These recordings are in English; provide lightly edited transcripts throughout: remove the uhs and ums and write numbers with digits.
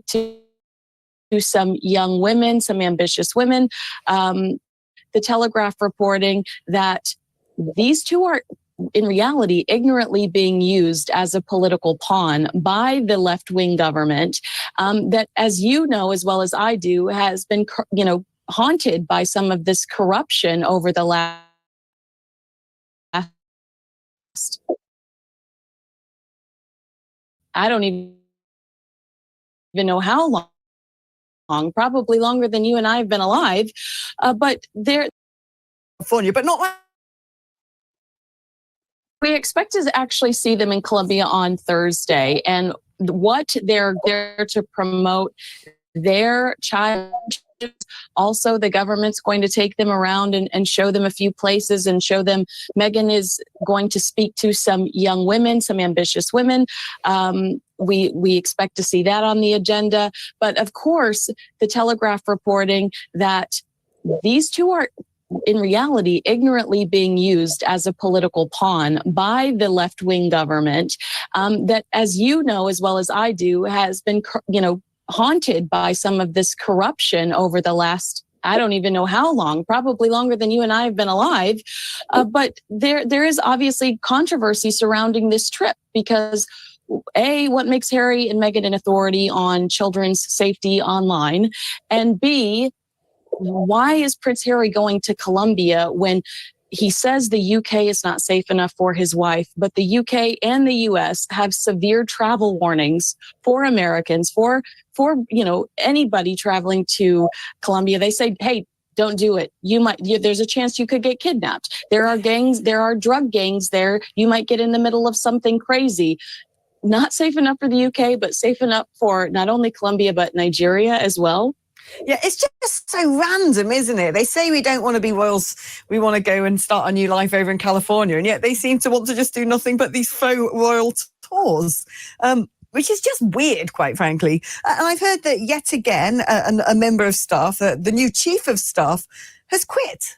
to some young women, some ambitious women. The Telegraph reporting that these two are in reality ignorantly being used as a political pawn by the left-wing government that, as you know as well as I do, has been, haunted by some of this corruption over the last, I don't even know how long, probably longer than you and I have been alive. But California, but not. We expect to actually see them in Colombia on Thursday, and what they're there to promote their child. Also, the government's going to take them around and show them a few places and show them Meghan is going to speak to some young women, some ambitious women. We expect to see that on the agenda. But of course, the Telegraph reporting that these two are in reality ignorantly being used as a political pawn by the left-wing government that, as you know as well as I do, has been, haunted by some of this corruption over the last, I don't even know how long, probably longer than you and I have been alive. But there is obviously controversy surrounding this trip because A, what makes Harry and Meghan an authority on children's safety online? And B, why is Prince Harry going to Colombia when he says the UK is not safe enough for his wife, but the UK and the US have severe travel warnings for Americans, for anybody traveling to Colombia. They say, hey, don't do it. There's a chance you could get kidnapped. There are gangs, there are drug gangs there. You might get in the middle of something crazy. Not safe enough for the UK, but safe enough for not only Colombia, but Nigeria as well. Yeah, it's just so random, isn't it? They say we don't want to be royals, we want to go and start a new life over in California, and yet they seem to want to just do nothing but these faux royal tours, which is just weird, quite frankly. And I've heard that yet again, a member of staff, the new chief of staff, has quit.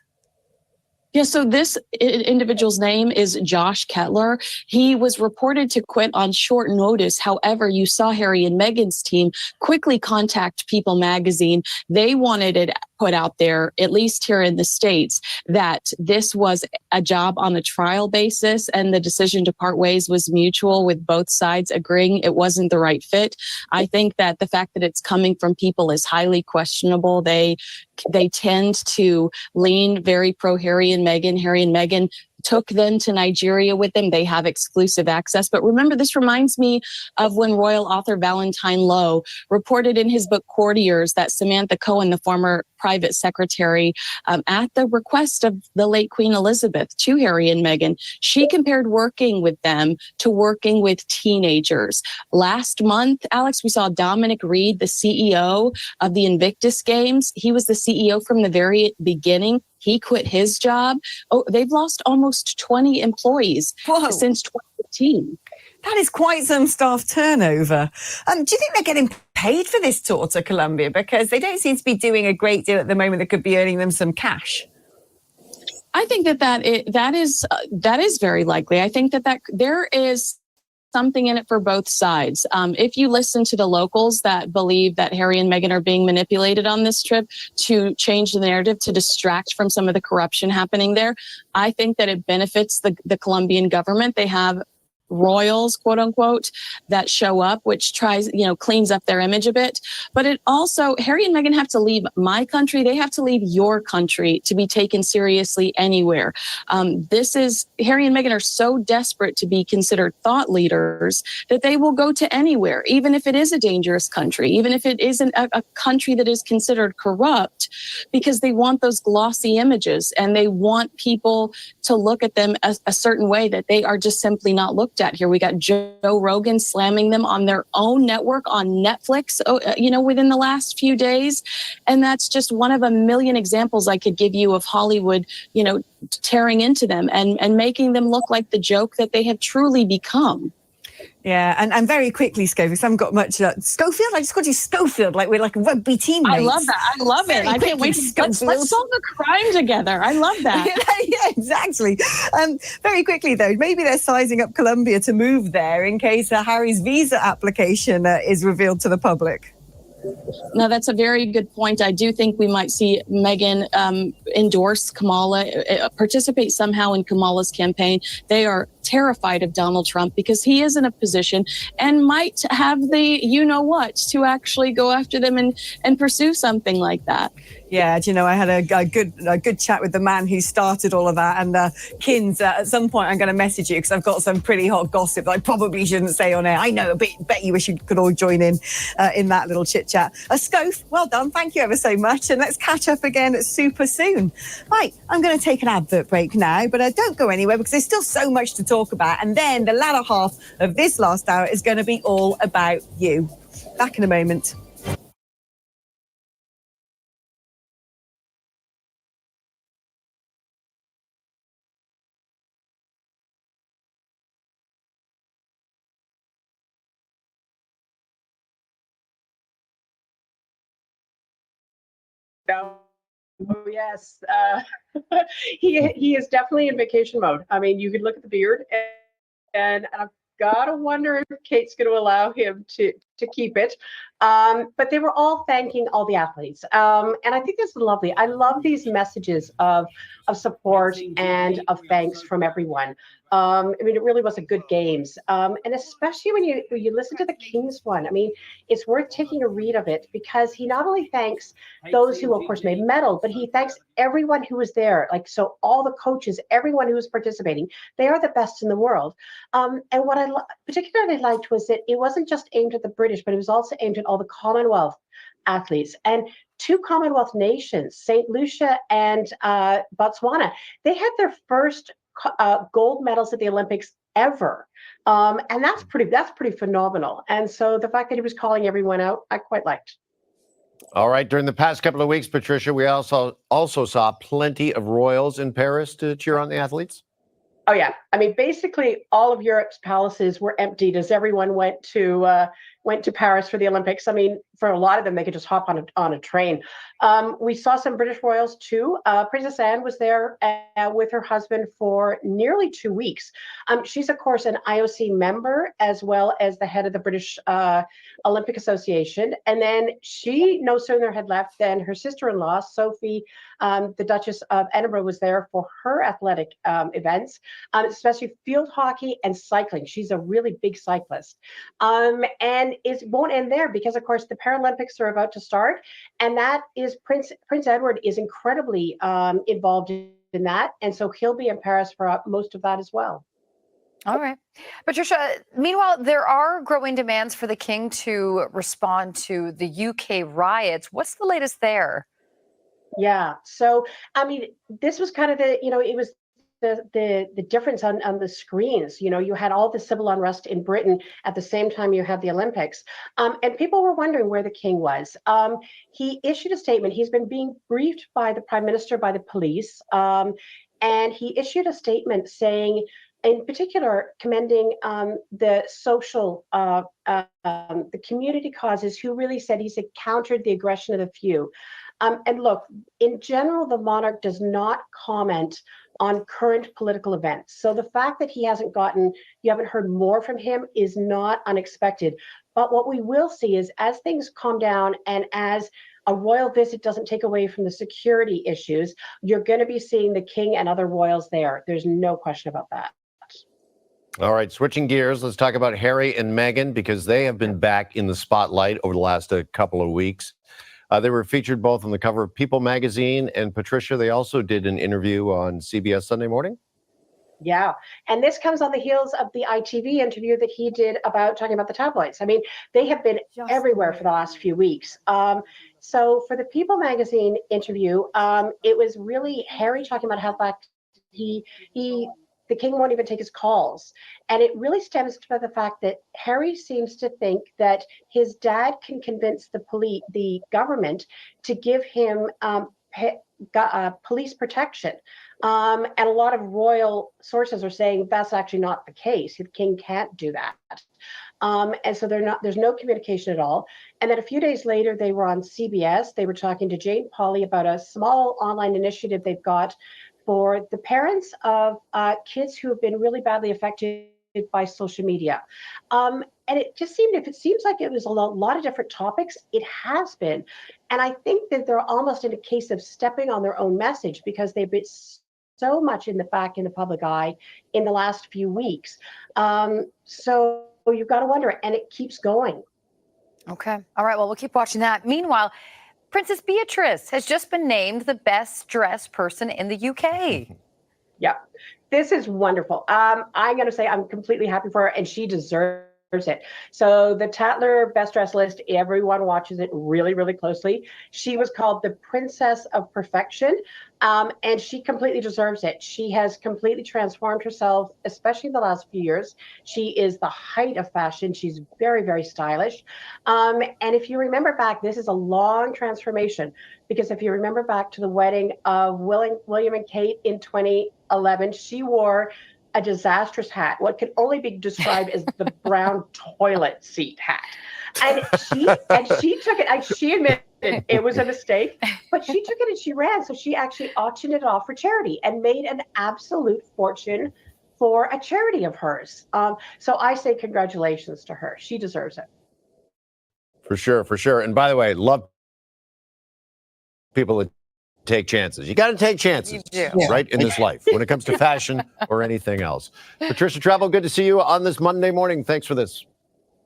Yeah, so this individual's name is Josh Kettler. He was reported to quit on short notice. However, you saw Harry and Meghan's team quickly contact People magazine. They wanted it put out there, at least here in the States, that this was a job on a trial basis and the decision to part ways was mutual, with both sides agreeing it wasn't the right fit. I think that the fact that it's coming from People is highly questionable. They tend to lean very pro Harry and Meghan. Harry and Meghan took them to Nigeria with them. They have exclusive access. But remember, this reminds me of when royal author Valentine Lowe reported in his book Courtiers that Samantha Cohen, the former private secretary, at the request of the late Queen Elizabeth to Harry and Meghan, she compared working with them to working with teenagers. Last month, Alex, we saw Dominic Reed, the CEO of the Invictus Games. He was the CEO from the very beginning. He quit his job. Oh, they've lost almost 20 employees since 2015. That is quite some staff turnover. Do you think they're getting paid for this tour to Colombia? Because they don't seem to be doing a great deal at the moment that could be earning them some cash. I think that is very likely. I think that there is something in it for both sides. If you listen to the locals that believe that Harry and Meghan are being manipulated on this trip to change the narrative, to distract from some of the corruption happening there, I think that it benefits the Colombian government. They have royals, quote unquote, that show up, which tries, cleans up their image a bit. But it also, Harry and Meghan have to leave my country. They have to leave your country to be taken seriously anywhere. Harry and Meghan are so desperate to be considered thought leaders that they will go to anywhere, even if it is a dangerous country, even if it isn't a country that is considered corrupt, because they want those glossy images and they want people to look at them a certain way that they are just simply not looked at. Here we got Joe Rogan slamming them on their own network on Netflix, within the last few days. And that's just one of a million examples I could give you of Hollywood, tearing into them and making them look like the joke that they have truly become. Yeah, and very quickly, Schofield, because I haven't got much. Schofield, I just called you Schofield, like we're like a rugby teammates. I love that. I love it. I can't wait to let's solve the crime together. I love that. Yeah, exactly. Very quickly, though, maybe they're sizing up Colombia to move there in case Harry's visa application is revealed to the public. No, that's a very good point. I do think we might see Meghan endorse Kamala, participate somehow in Kamala's campaign. They are terrified of Donald Trump because he is in a position and might have the you-know-what to actually go after them and pursue something like that. Yeah, do you know, I had a good chat with the man who started all of that. And Kins, at some point, I'm going to message you because I've got some pretty hot gossip that I probably shouldn't say on air. I know, but bet you wish you could all join in that little chit chat. Scoph, well done. Thank you ever so much. And let's catch up again super soon. Right, I'm going to take an advert break now, but don't go anywhere because there's still so much to talk about. And then the latter half of this last hour is going to be all about you. Back in a moment. Oh, yes. He is definitely in vacation mode. I mean, you could look at the beard, and I've got to wonder if Kate's going to allow him to keep it. But they were all thanking all the athletes, and I think this is lovely. I love these messages of support and of thanks from everyone. I mean, it really was a good games, and especially when you listen to the Kings one. I mean, it's worth taking a read of it because he not only thanks those who, of course, made medal, but he thanks everyone who was there. Like, so all the coaches, everyone who was participating, they are the best in the world. And what I particularly liked was that it wasn't just aimed at the British, but it was also aimed at all the Commonwealth athletes. And two Commonwealth nations, St. Lucia and Botswana, they had their first gold medals at the Olympics ever. And that's pretty phenomenal. And so the fact that he was calling everyone out, I quite liked. All right. During the past couple of weeks, Patricia, we also saw plenty of royals in Paris to cheer on the athletes. Oh, yeah. I mean, basically, all of Europe's palaces were emptied as everyone went to Paris for the Olympics. I mean, for a lot of them, they could just hop on a train. We saw some British royals, too. Princess Anne was there with her husband for nearly 2 weeks. She's, of course, an IOC member as well as the head of the British Olympic Association. And then she no sooner had left than her sister-in-law, Sophie, the Duchess of Edinburgh, was there for her athletic events, especially field hockey and cycling. She's a really big cyclist. And it won't end there because, of course, the Paralympics are about to start. And that is Prince Edward is incredibly involved in that. And so he'll be in Paris for most of that as well. All right. Patricia, meanwhile, there are growing demands for the king to respond to the UK riots. What's the latest there? Yeah. So, I mean, this was kind of it was the difference on the screens. You had all the civil unrest in Britain at the same time you had the Olympics. And people were wondering where the king was. He issued a statement. He's been being briefed by the prime minister, by the police. And he issued a statement saying, in particular, commending the social, the community causes who really said he's countered the aggression of the few. And look, in general, the monarch does not comment on current political events. So the fact that you haven't heard more from him is not unexpected. But what we will see is as things calm down and as a royal visit doesn't take away from the security issues, you're going to be seeing the king and other royals there. There's no question about that. All right, switching gears, let's talk about Harry and Meghan because they have been back in the spotlight over the last couple of weeks. They were featured both on the cover of People magazine, and Patricia, they also did an interview on CBS Sunday Morning. Yeah, and this comes on the heels of the ITV interview that he did talking about the tabloids. I mean, they have been everywhere for the last few weeks. So for the People magazine interview, it was really Harry talking about how the king won't even take his calls. And it really stems from the fact that Harry seems to think that his dad can convince the government to give him police protection. And a lot of royal sources are saying that's actually not the case. The king can't do that. And so there's no communication at all. And then a few days later, they were on CBS. They were talking to Jane Pauley about a small online initiative they've got for the parents of kids who have been really badly affected by social media. and it just seemed, if it seems like it was a lot of different topics, it has been. And I think that they're almost in a case of stepping on their own message because they've been so much in the public eye in the last few weeks. So you've got to wonder, and it keeps going. Okay. All right. Well, we'll keep watching that. Meanwhile, Princess Beatrice has just been named the best dressed person in the UK. Yeah, this is wonderful. I'm going to say I'm completely happy for her, and she deserves it. So the Tatler Best Dressed list, everyone watches it really, really closely. She was called the Princess of Perfection, and she completely deserves it. She has completely transformed herself, especially in the last few years. She is the height of fashion. She's very, very stylish. And if you remember back, this is a long transformation, because if you remember back to the wedding of William and Kate in 2011, she wore a disastrous hat, what could only be described as the brown toilet seat hat. And she took it, and she admitted it was a mistake, but she took it and she ran. So she actually auctioned it off for charity and made an absolute fortune for a charity of hers. So I say congratulations to her. She deserves it. For sure, for sure. And by the way, love people that take chances. You got to take chances, right, in this life when it comes to fashion or anything else. Patricia Travel, good to see you on this Monday morning. Thanks for this.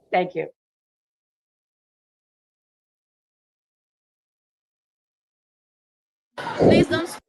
Thank you. Please don't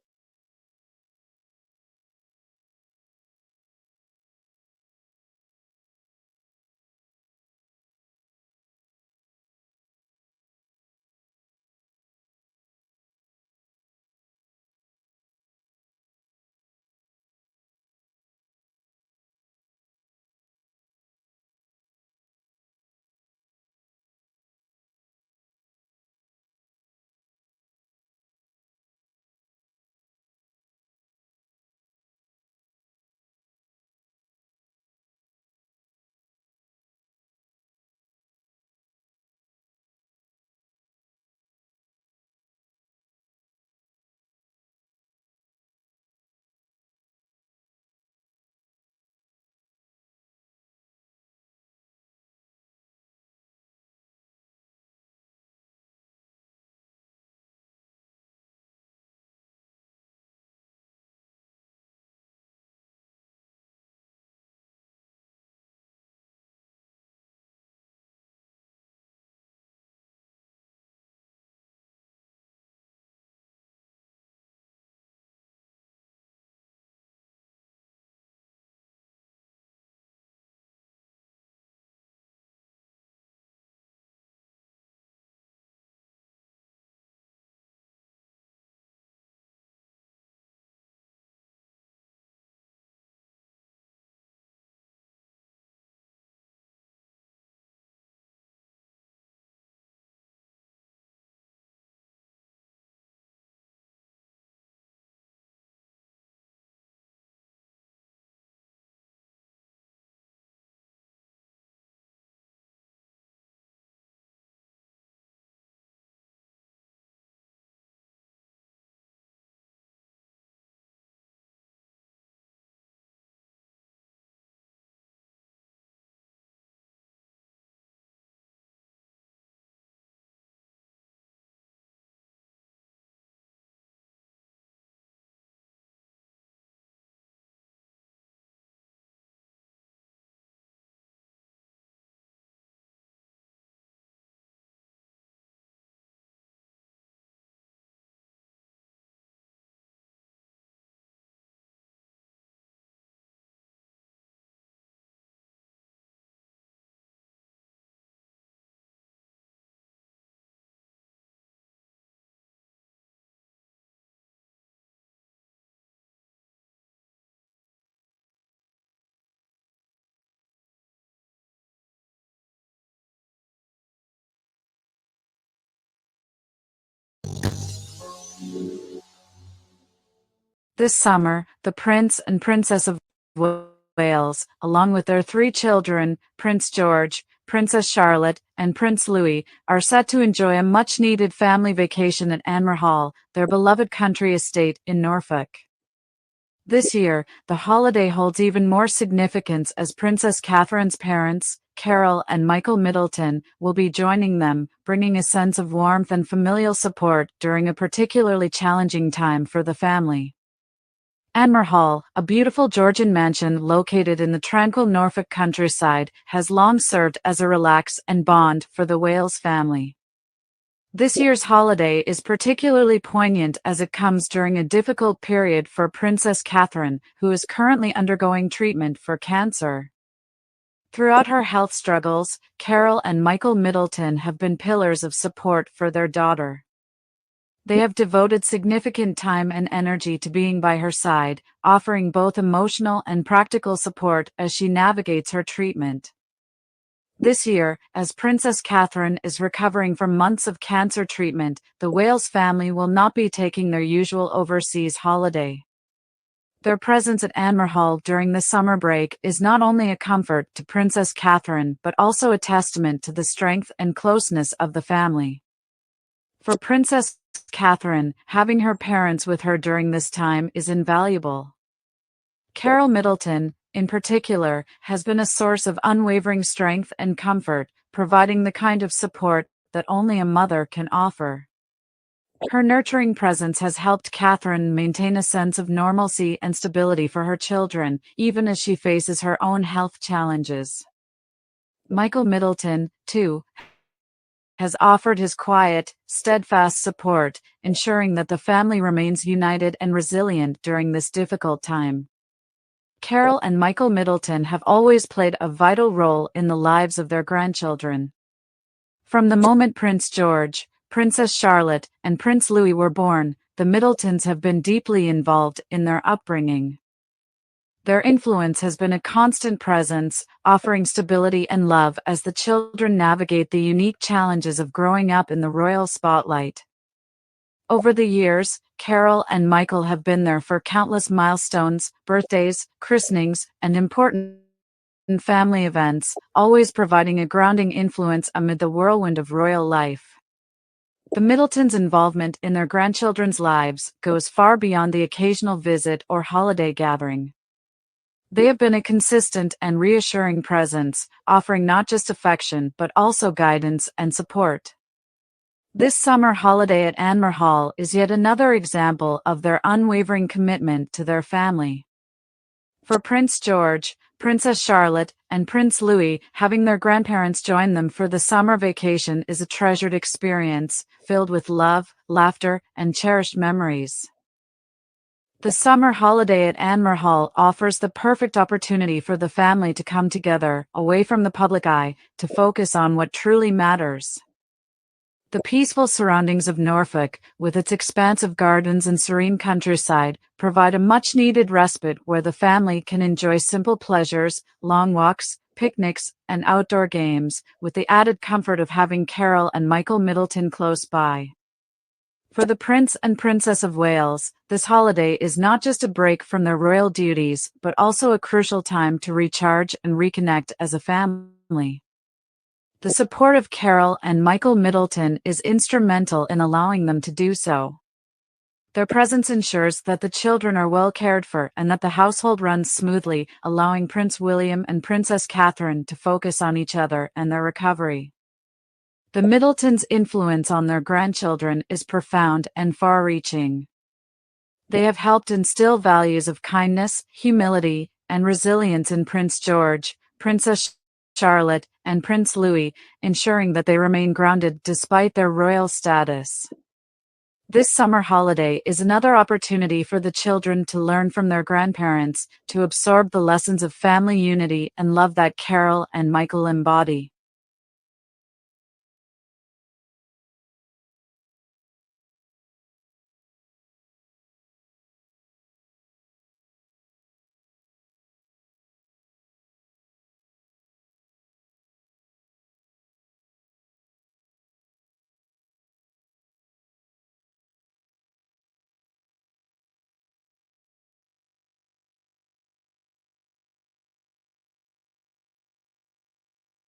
This summer, the Prince and Princess of Wales, along with their 3 children, Prince George, Princess Charlotte, and Prince Louis, are set to enjoy a much-needed family vacation at Anmer Hall, their beloved country estate in Norfolk. This year, the holiday holds even more significance as Princess Catherine's parents, Carol and Michael Middleton, will be joining them, bringing a sense of warmth and familial support during a particularly challenging time for the family. Anmer Hall, a beautiful Georgian mansion located in the tranquil Norfolk countryside, has long served as a relax and bond for the Wales family. This year's holiday is particularly poignant as it comes during a difficult period for Princess Catherine, who is currently undergoing treatment for cancer. Throughout her health struggles, Carol and Michael Middleton have been pillars of support for their daughter. They have devoted significant time and energy to being by her side, offering both emotional and practical support as she navigates her treatment. This year, as Princess Catherine is recovering from months of cancer treatment, the Wales family will not be taking their usual overseas holiday. Their presence at Anmer Hall during the summer break is not only a comfort to Princess Catherine but also a testament to the strength and closeness of the family. For Princess Catherine, having her parents with her during this time is invaluable. Carol Middleton, in particular, has been a source of unwavering strength and comfort, providing the kind of support that only a mother can offer. Her nurturing presence has helped Catherine maintain a sense of normalcy and stability for her children, even as she faces her own health challenges. Michael Middleton, too, has offered his quiet, steadfast support, ensuring that the family remains united and resilient during this difficult time. Carol and Michael Middleton have always played a vital role in the lives of their grandchildren. From the moment Prince George, Princess Charlotte, and Prince Louis were born, the Middletons have been deeply involved in their upbringing. Their influence has been a constant presence, offering stability and love as the children navigate the unique challenges of growing up in the royal spotlight. Over the years, Carol and Michael have been there for countless milestones, birthdays, christenings, and important family events, always providing a grounding influence amid the whirlwind of royal life. The Middletons' involvement in their grandchildren's lives goes far beyond the occasional visit or holiday gathering. They have been a consistent and reassuring presence, offering not just affection but also guidance and support. This summer holiday at Anmer Hall is yet another example of their unwavering commitment to their family. For Prince George, Princess Charlotte, and Prince Louis, having their grandparents join them for the summer vacation is a treasured experience, filled with love, laughter, and cherished memories. The summer holiday at Anmer Hall offers the perfect opportunity for the family to come together, away from the public eye, to focus on what truly matters. The peaceful surroundings of Norfolk, with its expansive gardens and serene countryside, provide a much-needed respite where the family can enjoy simple pleasures, long walks, picnics, and outdoor games, with the added comfort of having Carol and Michael Middleton close by. For the Prince and Princess of Wales, this holiday is not just a break from their royal duties, but also a crucial time to recharge and reconnect as a family. The support of Carol and Michael Middleton is instrumental in allowing them to do so. Their presence ensures that the children are well cared for and that the household runs smoothly, allowing Prince William and Princess Catherine to focus on each other and their recovery. The Middletons' influence on their grandchildren is profound and far-reaching. They have helped instill values of kindness, humility, and resilience in Prince George, Princess Charlotte, and Prince Louis, ensuring that they remain grounded despite their royal status. This summer holiday is another opportunity for the children to learn from their grandparents, to absorb the lessons of family unity and love that Carol and Michael embody.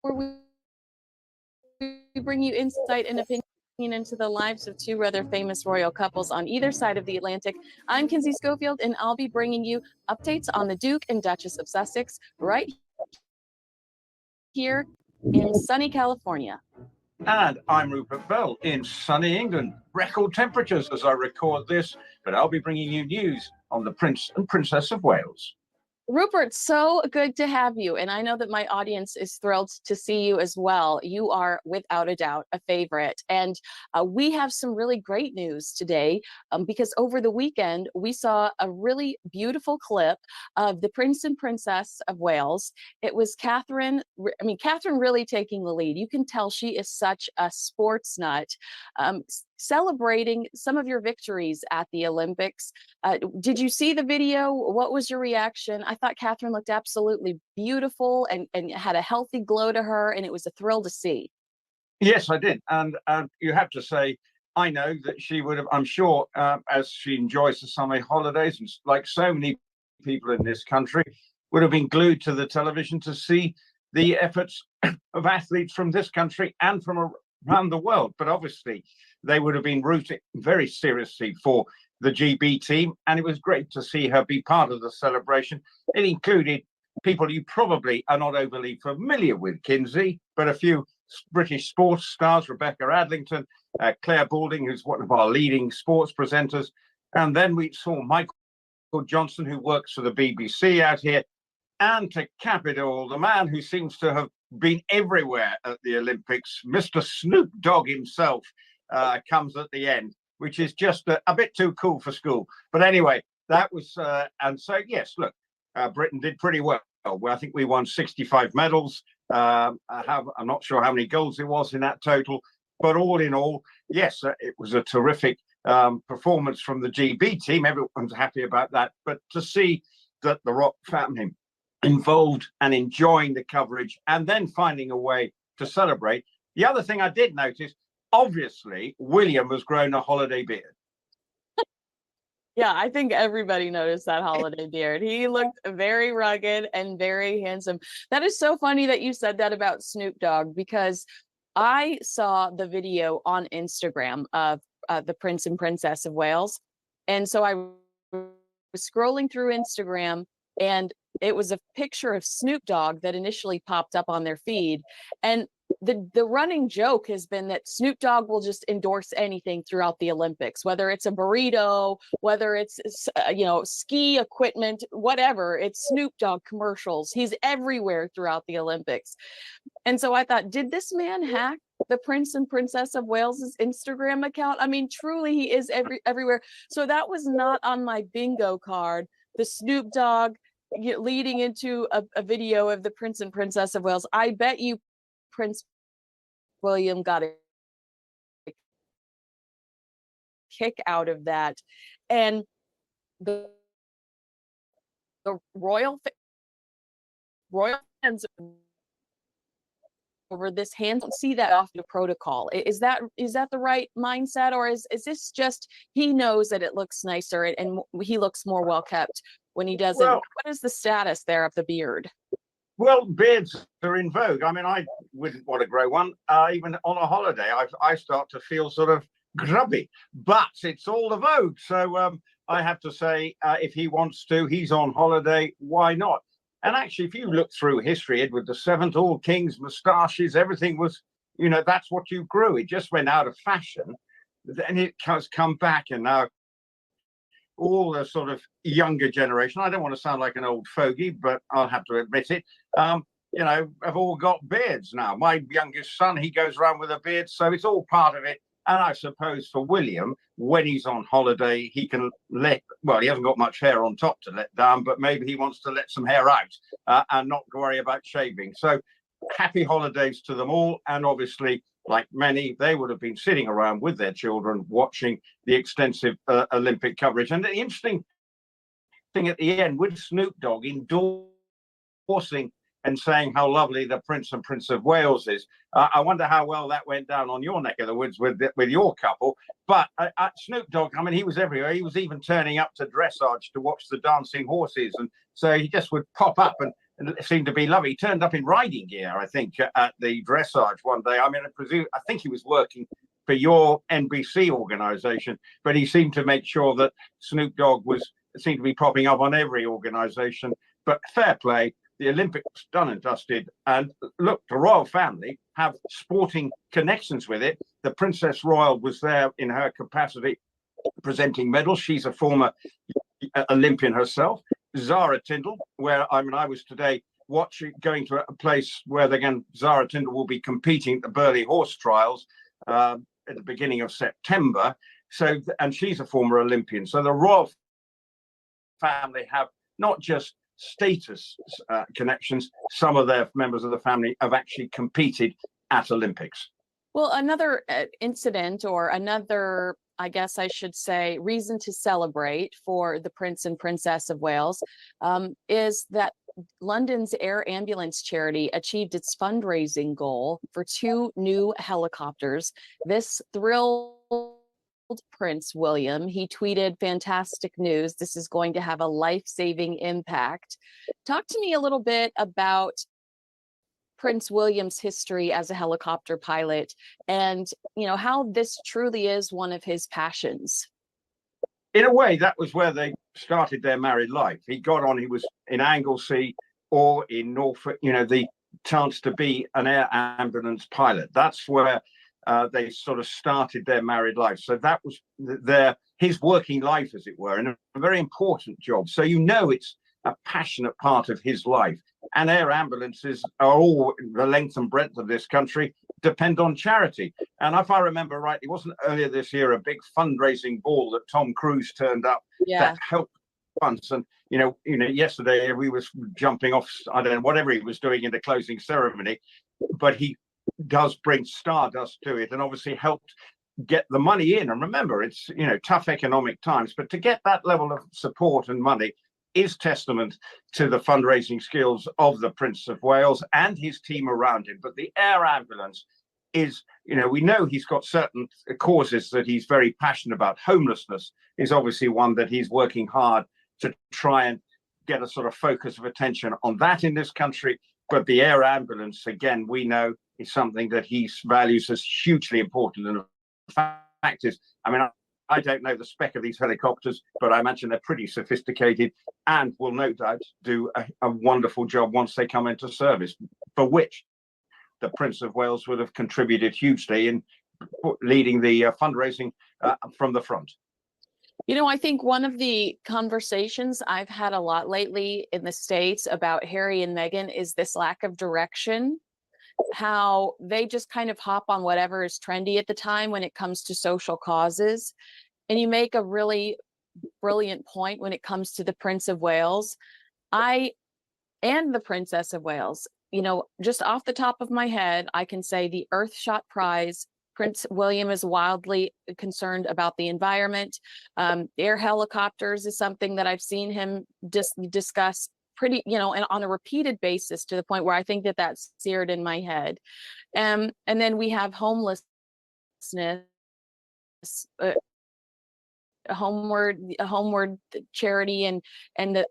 Where we bring you insight and opinion into the lives of two rather famous royal couples on either side of the Atlantic. I'm Kinsey Schofield, and I'll be bringing you updates on the Duke and Duchess of Sussex right here in sunny California. And I'm Rupert Bell in sunny England. Record temperatures as I record this, but I'll be bringing you news on the Prince and Princess of Wales. Rupert, so good to have you. And I know that my audience is thrilled to see you as well. You are, without a doubt, a favorite. And we have some really great news today because over the weekend, we saw a really beautiful clip of the Prince and Princess of Wales. It was Catherine really taking the lead. You can tell she is such a sports nut. Celebrating some of your victories at the Olympics. Did you see the video? What was your reaction? I thought Catherine looked absolutely beautiful and had a healthy glow to her, and it was a thrill to see. Yes, I did. And you have to say, I know that she would have, I'm sure, as she enjoys the summer holidays, and like so many people in this country, would have been glued to the television to see the efforts of athletes from this country and from around the world. But obviously, they would have been rooting very seriously for the GB team. And it was great to see her be part of the celebration. It included people you probably are not overly familiar with, Kinsey, but a few British sports stars, Rebecca Adlington, Claire Balding, who's one of our leading sports presenters. And then we saw Michael Johnson, who works for the BBC out here. And to cap it all, the man who seems to have been everywhere at the Olympics, Mr. Snoop Dogg himself, comes at the end, which is just a bit too cool for school. But anyway, that was, and so, yes, look, Britain did pretty well. I think we won 65 medals. I'm not sure how many golds it was in that total, but all in all, yes, it was a terrific performance from the GB team. Everyone's happy about that. But to see that the Rock family involved and enjoying the coverage and then finding a way to celebrate. The other thing I did notice, obviously, William has grown a holiday beard. Yeah, I think everybody noticed that holiday beard. He looked very rugged and very handsome. That is so funny that you said that about Snoop Dogg, because I saw the video on Instagram of the Prince and Princess of Wales. And so I was scrolling through Instagram, and it was a picture of Snoop Dogg that initially popped up on their feed. And the running joke has been that Snoop Dogg will just endorse anything throughout the Olympics, whether it's a burrito, whether it's ski equipment, whatever. It's Snoop Dogg commercials. He's everywhere throughout the Olympics. And so I thought, did this man hack the Prince and Princess of Wales's Instagram account? I mean, truly, he is everywhere. So that was not on my bingo card. The Snoop Dogg leading into a video of the Prince and Princess of Wales. I bet you Prince William got a kick out of that. And the royal fans over this hand don't see that off the protocol. Is that the right mindset, or is this just he knows that it looks nicer and he looks more well kept when he doesn't? Well, what is the status there of the beard? Well, beards are in vogue. I mean, I wouldn't want to grow one. Even on a holiday, I start to feel sort of grubby, but it's all the vogue. So I have to say, if he wants to, he's on holiday, why not? And actually, if you look through history, Edward VII, all kings, moustaches, everything was, that's what you grew. It just went out of fashion. Then it has come back, and now all the sort of younger generation, I don't want to sound like an old fogey, but I'll have to admit it, have all got beards now. My youngest son, he goes around with a beard, so it's all part of it. And I suppose for William, when he's on holiday, he can he hasn't got much hair on top to let down, but maybe he wants to let some hair out and not worry about shaving. So happy holidays to them all. And obviously, like many, they would have been sitting around with their children watching the extensive Olympic coverage. And the interesting thing at the end, with Snoop Dogg endorsing and saying how lovely the Prince and Princess of Wales is. I wonder how well that went down on your neck of the woods with your couple. But Snoop Dogg, I mean, he was everywhere. He was even turning up to dressage to watch the dancing horses. And so he just would pop up and it seemed to be lovely. He turned up in riding gear, I think, at the dressage one day. I mean, I think he was working for your NBC organization, but he seemed to make sure that Snoop Dogg seemed to be popping up on every organization. But fair play. the Olympics done and dusted. And look, the royal family have sporting connections with it. The Princess Royal was there in her capacity presenting medals. She's a former Olympian herself. Zara Tindall, where I was today going to a place where Zara Tindall will be competing at the Burley Horse Trials at the beginning of September. So, and she's a former Olympian. So the royal family have not just status connections. Some of their members of the family have actually competed at Olympics. Well, another incident, or another, I guess I should say, reason to celebrate for the Prince and Princess of Wales is that London's air ambulance charity achieved its fundraising goal for 2 new helicopters. This thrilled Prince William. He tweeted, "Fantastic news. This is going to have a life-saving impact." Talk to me a little bit about Prince William's history as a helicopter pilot, and how this truly is one of his passions. In a way, that was where they started their married life. He was in Anglesey or in Norfolk, the chance to be an air ambulance pilot. That's where they sort of started their married life. So that was his working life, as it were, and a very important job. So it's a passionate part of his life. And air ambulances are all the length and breadth of this country depend on charity. And if I remember rightly, wasn't earlier this year a big fundraising ball that Tom Cruise turned up that helped funds? And yesterday we was jumping off, I don't know, whatever he was doing in the closing ceremony, but he does bring stardust to it and obviously helped get the money in. And remember, it's tough economic times, but to get that level of support and money is testament to the fundraising skills of the Prince of Wales and his team around him. But the air ambulance is, we know he's got certain causes that he's very passionate about. Homelessness is obviously one that he's working hard to try and get a sort of focus of attention on that in this country. But the air ambulance, again, we know is something that he values as hugely important. And the fact is, I don't know the spec of these helicopters, but I imagine they're pretty sophisticated and will no doubt do a wonderful job once they come into service, for which the Prince of Wales would have contributed hugely in leading the fundraising from the front. I think one of the conversations I've had a lot lately in the States about Harry and Meghan is this lack of direction, how they just kind of hop on whatever is trendy at the time when it comes to social causes. And you make a really brilliant point when it comes to the Prince of Wales. And the Princess of Wales, just off the top of my head, I can say the Earthshot Prize. Prince William is wildly concerned about the environment. Air helicopters is something that I've seen him discuss pretty, and on a repeated basis, to the point where I think that that's seared in my head. And then we have homelessness, a homeward charity, and that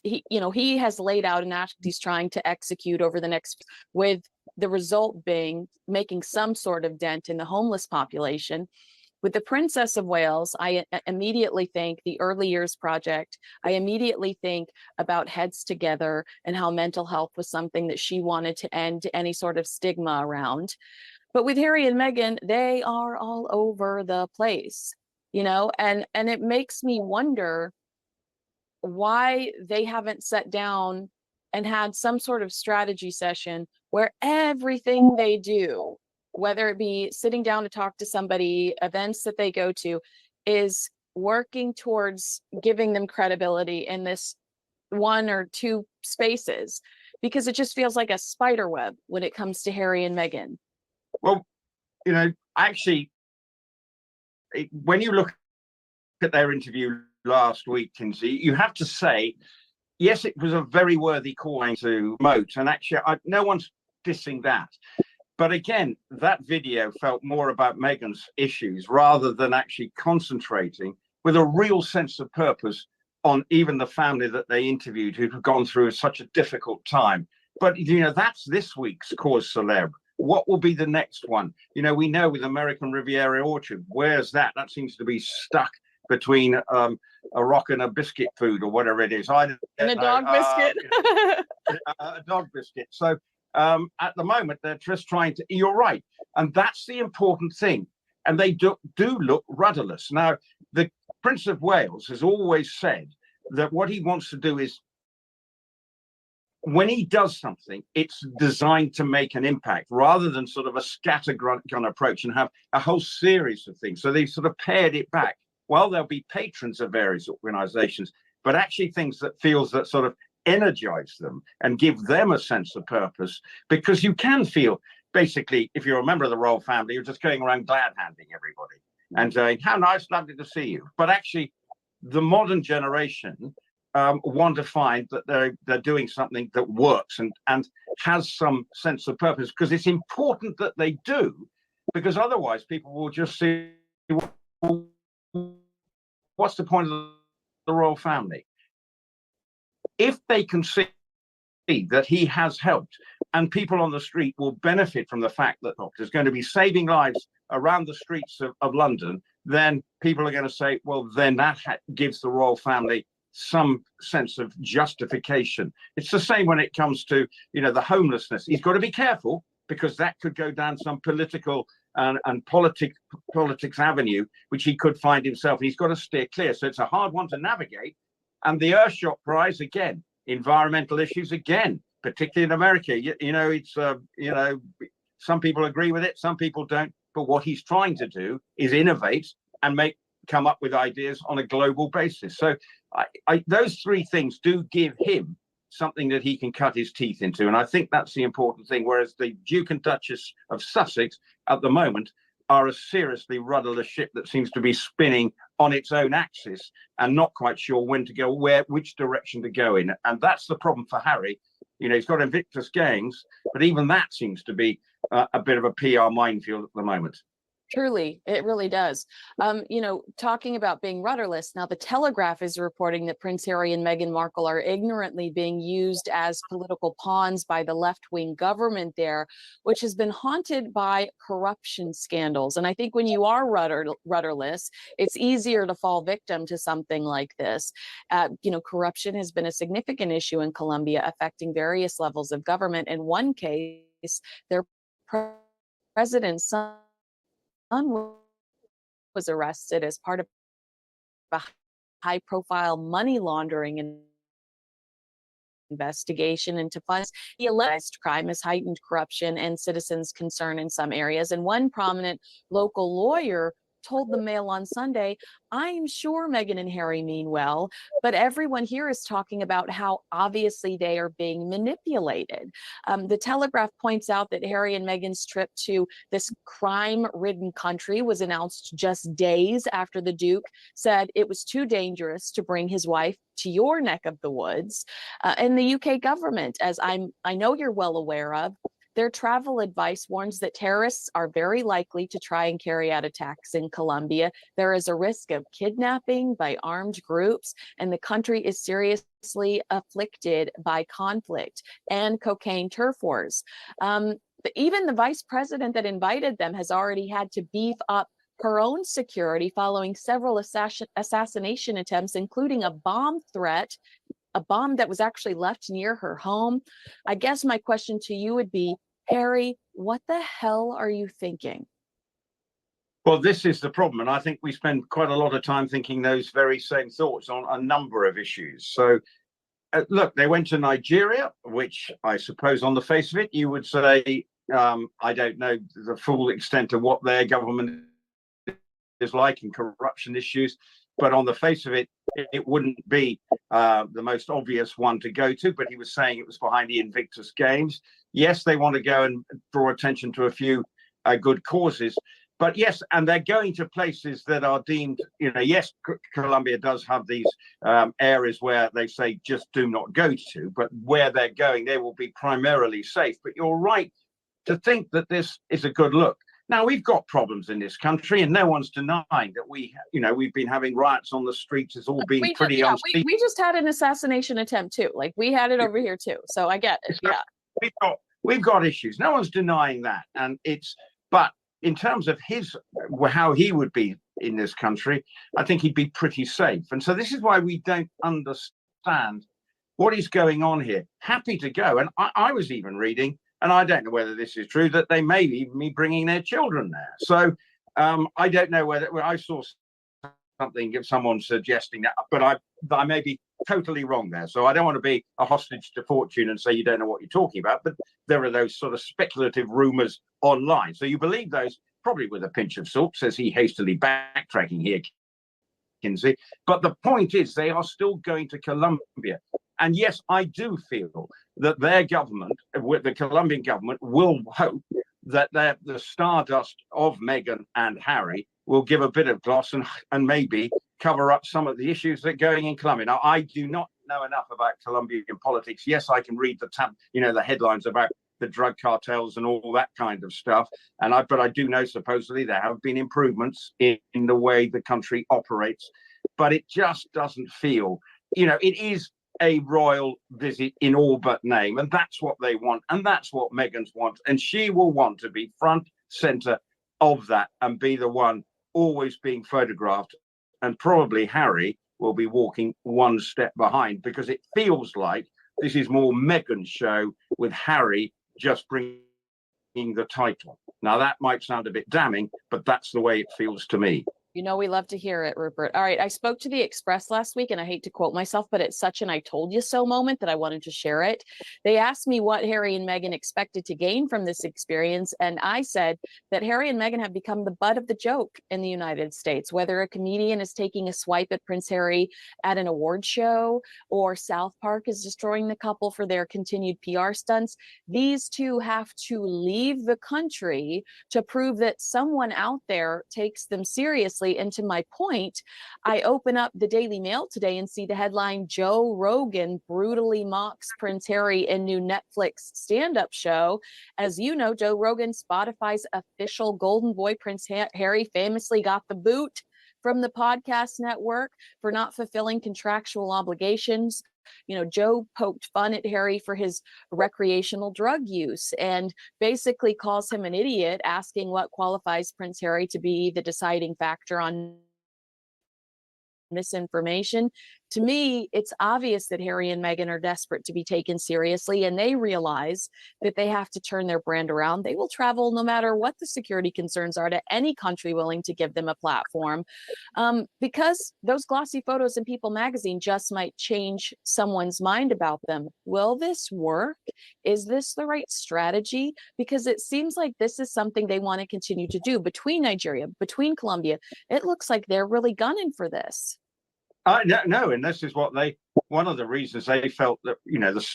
he has laid out an act he's trying to execute over the next, with the result being making some sort of dent in the homeless population. With the Princess of Wales, I immediately think the Early Years Project. I immediately think about Heads Together and how mental health was something that she wanted to end any sort of stigma around. But with Harry and Meghan, they are all over the place, and it makes me wonder why they haven't sat down and had some sort of strategy session where everything they do, whether it be sitting down to talk to somebody, events that they go to, is working towards giving them credibility in this 1 or 2 spaces, because it just feels like a spider web when it comes to Harry and Meghan. Well, actually, when you look at their interview last week, Kinsey, you have to say, yes, it was a very worthy calling to promote, and actually, no one's dissing that. But again, that video felt more about Meghan's issues rather than actually concentrating with a real sense of purpose on even the family that they interviewed, who've gone through such a difficult time. But, that's this week's cause célèbre. What will be the next one? We know with American Riviera Orchard, where's that? That seems to be stuck between a rock and a biscuit food or whatever it is. I don't And a know. dog biscuit. A dog biscuit. So at the moment, they're just trying to. You're right, and that's the important thing. And they do look rudderless. Now, the Prince of Wales has always said that what he wants to do is, when he does something, it's designed to make an impact rather than sort of a scattergun approach and have a whole series of things. So they've sort of pared it back. Well, there'll be patrons of various organizations, but actually things that feels that sort of energize them and give them a sense of purpose, because you can feel, basically, if you're a member of the royal family, you're just going around glad-handing everybody and saying, how nice, lovely to see you. But actually, the modern generation want to find that they're doing something that works and has some sense of purpose, because it's important that they do, because otherwise people will just see, what's the point of the royal family? If they can see that he has helped, and people on the street will benefit from the fact that there's going to be saving lives around the streets of London, then people are going to say, well, then that gives the royal family some sense of justification. It's the same when it comes to, the homelessness. He's got to be careful, because that could go down some political and politics avenue, which he could find himself. He's got to steer clear. So it's a hard one to navigate. And the Earthshot Prize, again, environmental issues, again, particularly in America. It's, some people agree with it, some people don't. But what he's trying to do is innovate and come up with ideas on a global basis. So those three things do give him something that he can cut his teeth into. And I think that's the important thing. Whereas the Duke and Duchess of Sussex at the moment are a seriously rudderless ship that seems to be spinning on its own axis and not quite sure when to go, which direction to go in. And that's the problem for Harry. He's got Invictus Games, but even that seems to be a bit of a PR minefield at the moment. Truly, it really does. Talking about being rudderless, now the Telegraph is reporting that Prince Harry and Meghan Markle are ignorantly being used as political pawns by the left-wing government there, which has been haunted by corruption scandals. And I think when you are rudderless, it's easier to fall victim to something like this. Corruption has been a significant issue in Colombia, affecting various levels of government. In one case, their president's son was arrested as part of a high-profile money laundering investigation into funds. He alleged crime has heightened corruption and citizens' concern in some areas. And one prominent local lawyer told the Mail on Sunday, I'm sure Meghan and Harry mean well, but everyone here is talking about how obviously they are being manipulated. The Telegraph points out that Harry and Meghan's trip to this crime-ridden country was announced just days after the Duke said it was too dangerous to bring his wife to your neck of the woods. And the UK government, as I know you're well aware of, their travel advice warns that terrorists are very likely to try and carry out attacks in Colombia. There is a risk of kidnapping by armed groups, and the country is seriously afflicted by conflict and cocaine turf wars. Even the vice president that invited them has already had to beef up her own security following several assassination attempts, including a bomb threat, a bomb that was actually left near her home. I guess my question to you would be, Harry, what the hell are you thinking? Well, this is the problem. And I think we spend quite a lot of time thinking those very same thoughts on a number of issues. So, look, they went to Nigeria, which I suppose on the face of it, you would say, I don't know the full extent of what their government is like and corruption issues. But on the face of it, it wouldn't be the most obvious one to go to. But he was saying it was behind the Invictus Games. Yes, they want to go and draw attention to a few good causes. But yes, and they're going to places that are deemed, yes, Colombia does have these areas where they say just do not go to. But where they're going, they will be primarily safe. But you're right to think that this is a good look. Now, we've got problems in this country, and no one's denying that we've been having riots on the streets. It's all been pretty unstable. We just had an assassination attempt too. Like, we had it over here too. So I get it. Yeah. We've got issues. No one's denying that. But in terms of how he would be in this country, I think he'd be pretty safe. And so this is why we don't understand what is going on here. Happy to go. And I was even reading, and I don't know whether this is true, that they may even be bringing their children there. So I don't know whether I saw something of someone suggesting that, but I may be totally wrong there. So I don't want to be a hostage to fortune and say you don't know what you're talking about, but there are those sort of speculative rumors online. So you believe those probably with a pinch of salt, says he, hastily backtracking here, Kinsey. But the point is they are still going to Colombia. And yes, I do feel that their government, with the Colombian government, will hope that the stardust of Meghan and Harry will give a bit of gloss and maybe cover up some of the issues that are going in Colombia. Now, I do not know enough about Colombian politics. Yes, I can read the headlines about the drug cartels and all that kind of stuff. But I do know supposedly there have been improvements in the way the country operates. But it just doesn't feel, it is a royal visit in all but name, and that's what they want, and that's what Meghan's wants, and she will want to be front center of that and be the one always being photographed, and probably Harry will be walking one step behind, because it feels like this is more Meghan's show with Harry just bringing the title. Now that might sound a bit damning, but that's the way it feels to me. We love to hear it, Rupert. All right. I spoke to the Express last week, and I hate to quote myself, but it's such an I told you so moment that I wanted to share it. They asked me what Harry and Meghan expected to gain from this experience. And I said that Harry and Meghan have become the butt of the joke in the United States, whether a comedian is taking a swipe at Prince Harry at an award show or South Park is destroying the couple for their continued PR stunts. These two have to leave the country to prove that someone out there takes them seriously. And to my point, I open up the Daily Mail today and see the headline, Joe Rogan brutally mocks Prince Harry in new Netflix stand-up show. As you know, Joe Rogan, Spotify's official golden boy, Prince Harry, famously got the boot from the podcast network for not fulfilling contractual obligations. Joe poked fun at Harry for his recreational drug use and basically calls him an idiot, asking what qualifies Prince Harry to be the deciding factor on misinformation. To me, it's obvious that Harry and Meghan are desperate to be taken seriously, and they realize that they have to turn their brand around. They will travel no matter what the security concerns are to any country willing to give them a platform, because those glossy photos in People magazine just might change someone's mind about them. Will this work? Is this the right strategy? Because it seems like this is something they want to continue to do between Nigeria, between Colombia. It looks like they're really gunning for this. No, and this is one of the reasons they felt that, the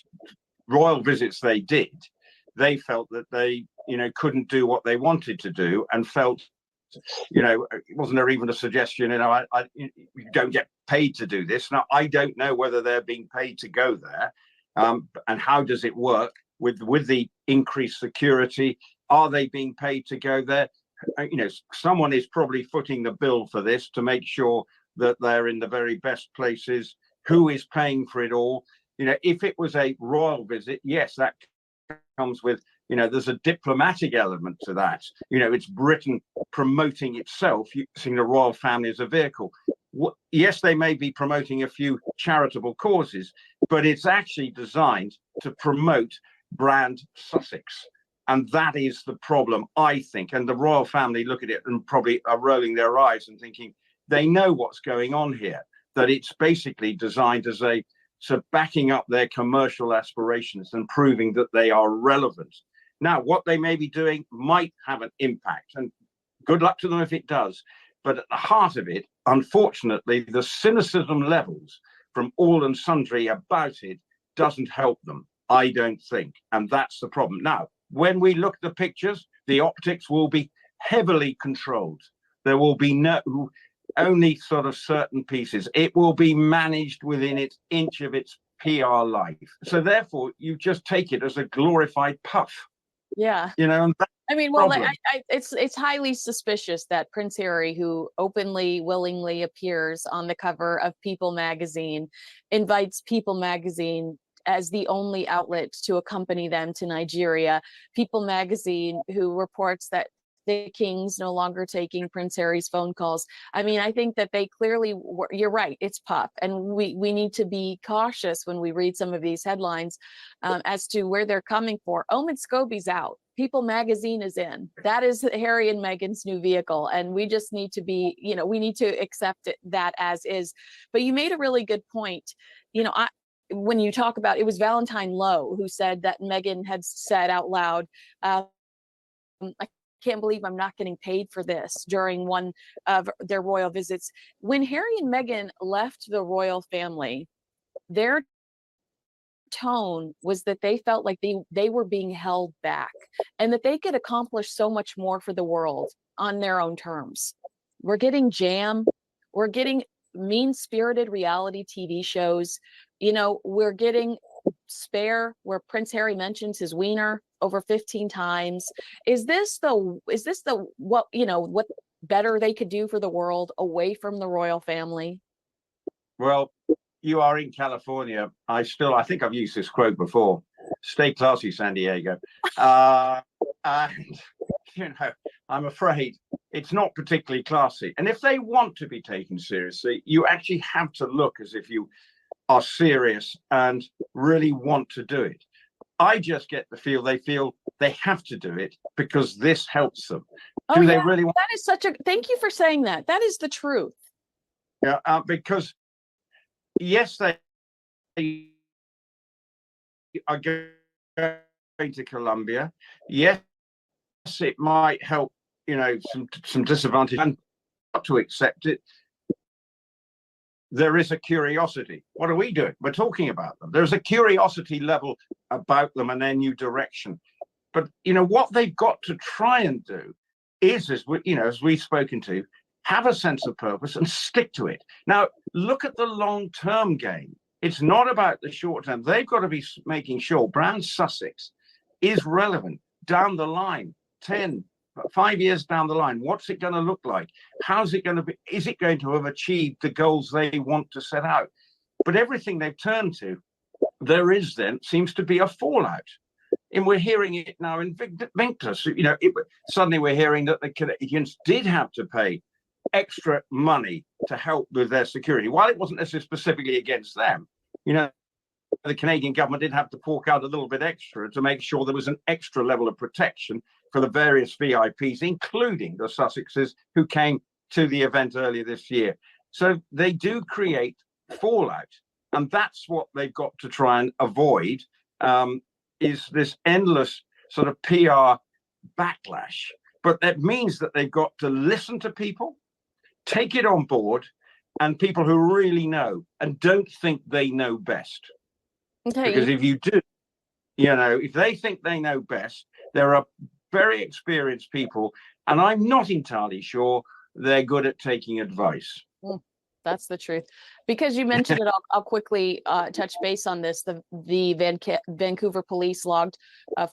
royal visits they did, they felt that they, couldn't do what they wanted to do, and felt, wasn't there even a suggestion, you don't get paid to do this. Now, I don't know whether they're being paid to go there, and how does it work with the increased security? Are they being paid to go there? Someone is probably footing the bill for this to make sure that they're in the very best places. Who is paying for it all? If it was a royal visit, yes, that comes with, there's a diplomatic element to that. It's Britain promoting itself, using the royal family as a vehicle. Yes, they may be promoting a few charitable causes, but it's actually designed to promote brand Sussex. And that is the problem, I think. And the royal family look at it and probably are rolling their eyes and thinking, they know what's going on here, that it's basically designed as backing up their commercial aspirations and proving that they are relevant. Now, what they may be doing might have an impact, and good luck to them if it does. But at the heart of it, unfortunately, the cynicism levels from all and sundry about it doesn't help them, I don't think. And that's the problem. Now, when we look at the pictures, the optics will be heavily controlled. There will be only sort of certain pieces. It will be managed within its inch of its PR life. So therefore, you just take it as a glorified puff. Yeah. And it's highly suspicious that Prince Harry, who openly, willingly appears on the cover of People magazine, invites People magazine as the only outlet to accompany them to Nigeria. People magazine, who reports that the king's no longer taking Prince Harry's phone calls. I mean, I think that they clearly were, you're right, it's puff. And we need to be cautious when we read some of these headlines as to where they're coming for. Omid Scobie's out. People magazine is in. That is Harry and Meghan's new vehicle. And we just need to be, we need to accept that as is. But you made a really good point. When you talk about, it was Valentine Lowe who said that Meghan had said out loud, I can't believe I'm not getting paid for this during one of their royal visits. When Harry and Meghan left the royal family, their tone was that they felt like they were being held back and that they could accomplish so much more for the world on their own terms. We're getting Jam, we're getting mean-spirited reality TV shows. We're getting Spare, where Prince Harry mentions his wiener over 15 times. Is this the what better they could do for the world away from the royal family? Well, you are in California. I think I've used this quote before. Stay classy, San Diego. And I'm afraid it's not particularly classy. And if they want to be taken seriously, you actually have to look as if you are serious and really want to do it. I just get the feel they have to do it because this helps them. Do they really want? That is thank you for saying that. That is the truth. Yeah, because yes, they are going to Colombia. Yes, it might help, some disadvantage, and not to accept it. There is a curiosity. What are we doing? We're talking about them. There's a curiosity level about them and their new direction. But what they've got to try and do is, as we've spoken to, have a sense of purpose and stick to it. Now, look at the long-term game. It's not about the short term. They've got to be making sure brand Sussex is relevant down the line, 5 years down the line. What's it going to look like? How's it going to be? Is it going to have achieved the goals they want to set out? But everything they've turned to, seems to be a fallout. And we're hearing it now in Victus. Suddenly we're hearing that the Canadians did have to pay extra money to help with their security. While it wasn't necessarily specifically against them, the Canadian government did have to fork out a little bit extra to make sure there was an extra level of protection for the various VIPs, including the Sussexes who came to the event earlier this year. So they do create fallout. And that's what they've got to try and avoid, is this endless sort of PR backlash. But that means that they've got to listen to people, take it on board, and people who really know and don't think they know best. Okay. Because if you do, if they think they know best, there are very experienced people, and I'm not entirely sure they're good at taking advice. That's the truth. Because you mentioned it, I'll quickly touch base on this. The Vancouver police logged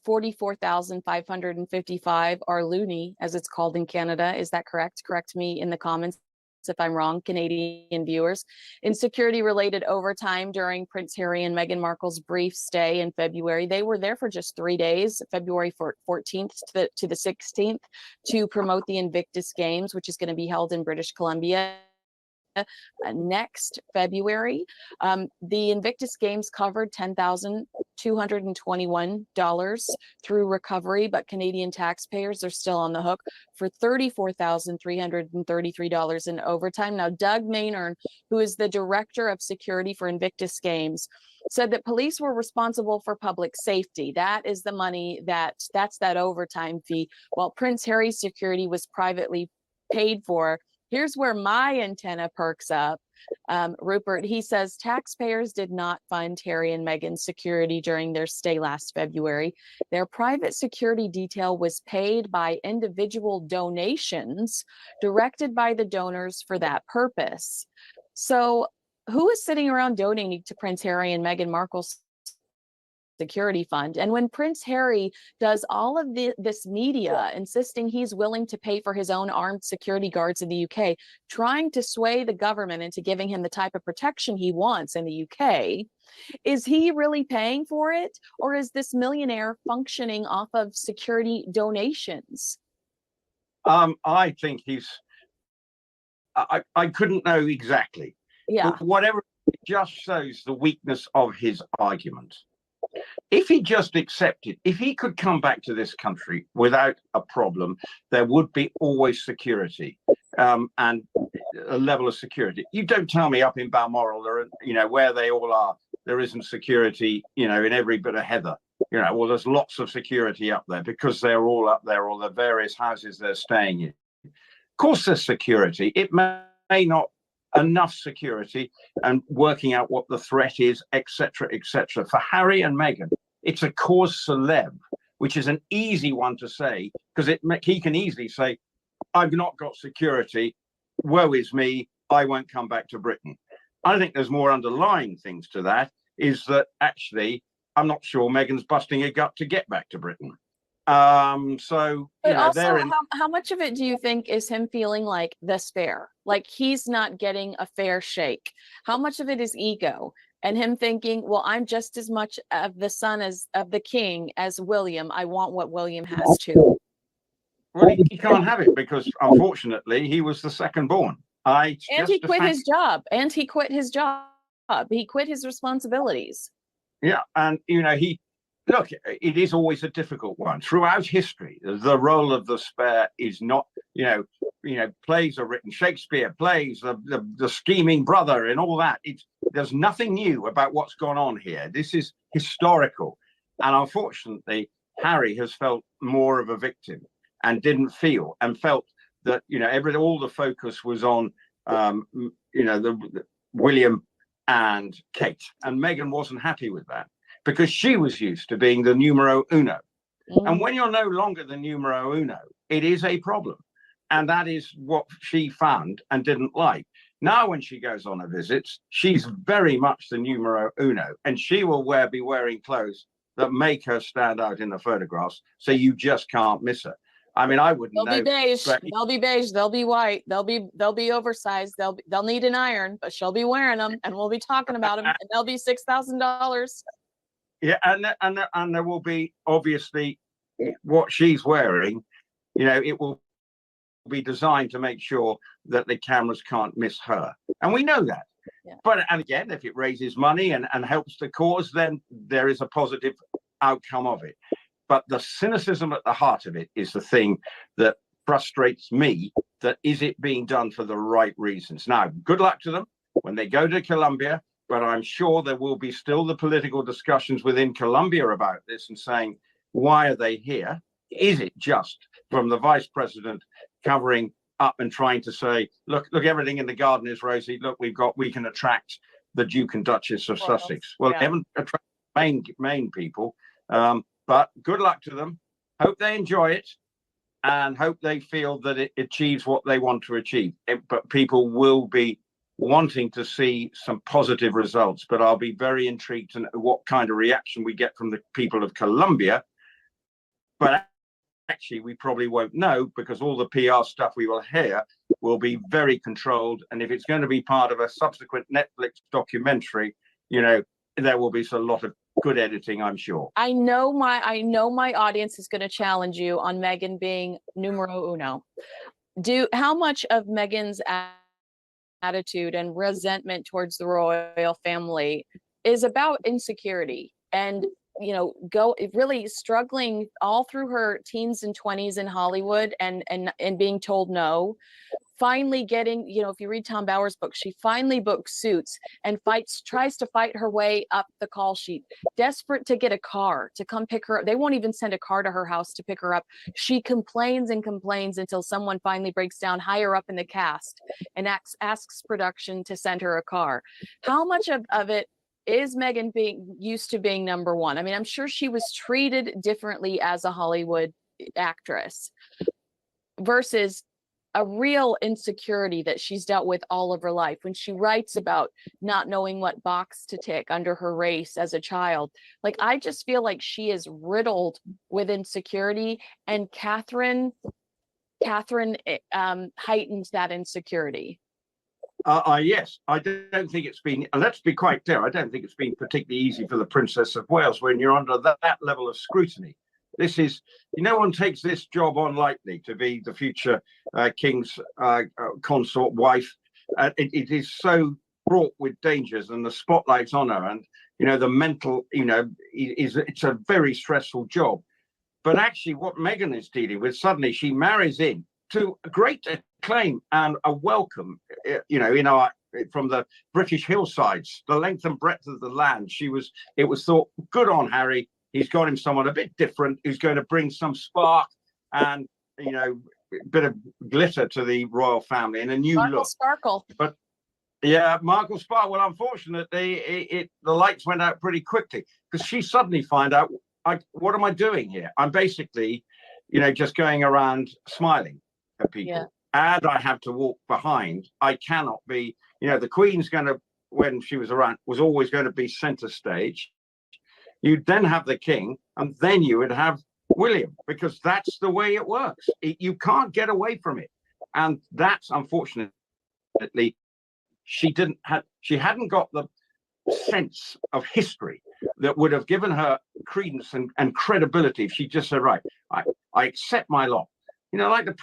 44,555 are loony, as it's called in Canada. Is that correct? Correct me in the comments if I'm wrong, Canadian viewers, in security-related overtime during Prince Harry and Meghan Markle's brief stay in February. They were there for just 3 days, February 14th to the 16th, to promote the Invictus Games, which is going to be held in British Columbia next February. The Invictus Games covered $10,221 through recovery, but Canadian taxpayers are still on the hook for $34,333 in overtime. Now, Doug Maynard, who is the director of security for Invictus Games, said that police were responsible for public safety. That is the money that's that overtime fee, while Prince Harry's security was privately paid for. Here's where my antenna perks up. Rupert, he says taxpayers did not fund Harry and Meghan's security during their stay last February. Their private security detail was paid by individual donations directed by the donors for that purpose. So who is sitting around donating to Prince Harry and Meghan Markle's security fund? And when Prince Harry does all of this media insisting he's willing to pay for his own armed security guards in the UK, trying to sway the government into giving him the type of protection he wants in the UK, is he really paying for it? Or is this millionaire functioning off of security donations? I think I couldn't know exactly. Yeah. But whatever, it just shows the weakness of his argument. If he just accepted, if he could come back to this country without a problem, there would be always security, and a level of security. You don't tell me up in Balmoral, where they all are, there isn't security, in every bit of heather. Well, there's lots of security up there because they're all up there, or the various houses they're staying in. Of course, there's security. It may not enough security, and working out what the threat is, etc., etc. For Harry and Meghan, it's a cause célèbre, which is an easy one to say because he can easily say, "I've not got security. Woe is me. I won't come back to Britain." I think there's more underlying things to that. Is that actually, I'm not sure Meghan's busting her gut to get back to Britain. So, but also, how much of it do you think is him feeling like despair, like he's not getting a fair shake? How much of it is ego and him thinking, well, I'm just as much of the son of the king as William. I want what William has too. Well, he can't have it because, unfortunately, he was the second born. And he quit his job. He quit his responsibilities. Yeah, and look, it is always a difficult one. Throughout history, the role of the spare is not, plays are written, Shakespeare plays, the scheming brother and all that. There's nothing new about what's gone on here. This is historical. And unfortunately, Harry has felt more of a victim and felt that, all the focus was on, William and Kate. And Meghan wasn't happy with that, because she was used to being the numero uno. And when you're no longer the numero uno, it is a problem. And that is what she found and didn't like. Now, when she goes on her visits, she's very much the numero uno, and she will be wearing clothes that make her stand out in the photographs, so you just can't miss her. I mean, I wouldn't know. They'll be beige. They'll be beige. They'll be white. They'll be oversized. They'll need an iron, but she'll be wearing them, and we'll be talking about them, and they'll be $6,000. Yeah, and there will be, obviously, what she's wearing. It will be designed to make sure that the cameras can't miss her, and we know that. Yeah. But and again, if it raises money and helps the cause, then there is a positive outcome of it. But the cynicism at the heart of it is the thing that frustrates me. That is it being done for the right reasons? Now, good luck to them when they go to Colombia. But I'm sure there will be still the political discussions within Colombia about this and saying, why are they here? Is it just from the vice president covering up and trying to say, look, everything in the garden is rosy. Look, we can attract the Duke and Duchess of Sussex. Well, yeah. They haven't attracted main people. But good luck to them. Hope they enjoy it and hope they feel that it achieves what they want to achieve. But people will be wanting to see some positive results. But I'll be very intrigued to know what kind of reaction we get from the people of Colombia. But actually, we probably won't know, because all the PR stuff we will hear will be very controlled. And if it's going to be part of a subsequent Netflix documentary, there will be a lot of good editing, I'm sure. I know my audience is going to challenge you on Meghan being numero uno. How much of Meghan's attitude and resentment towards the royal family is about insecurity and really struggling all through her teens and 20s in Hollywood and being told no, finally getting, if you read Tom Bower's book, she finally books Suits and tries to fight her way up the call sheet, desperate to get a car to come pick her up. They won't even send a car to her house to pick her up. She complains and complains until someone finally breaks down higher up in the cast and asks production to send her a car. How much of it is Meghan being used to being number one? I mean, I'm sure she was treated differently as a Hollywood actress versus a real insecurity that she's dealt with all of her life. When she writes about not knowing what box to tick under her race as a child, like, I just feel like she is riddled with insecurity, and Catherine heightens that insecurity. Yes, I don't think it's been, and let's be quite clear, I don't think it's been particularly easy for the Princess of Wales when you're under that level of scrutiny. This is, no one takes this job on lightly, to be the future king's consort wife. It is so fraught with dangers, and the spotlight's on her, and the mental, it's a very stressful job. But actually, what Meghan is dealing with, suddenly she marries in to great acclaim and a welcome, from the British hillsides, the length and breadth of the land. It was thought, good on Harry. He's got him someone a bit different who's going to bring some spark and, a bit of glitter to the royal family and a new look. Sparkle. But yeah, Markle Sparkle. Well, unfortunately, the lights went out pretty quickly, because she suddenly find out, what am I doing here? I'm basically, just going around smiling at people. Yeah. And I have to walk behind. I cannot be, the Queen's going to, when she was around, was always going to be center stage. You'd then have the King, and then you would have William, because that's the way it works. You can't get away from it. And that's, unfortunately, she hadn't got the sense of history that would have given her credence and credibility if she just said, right, I accept my lot. Like the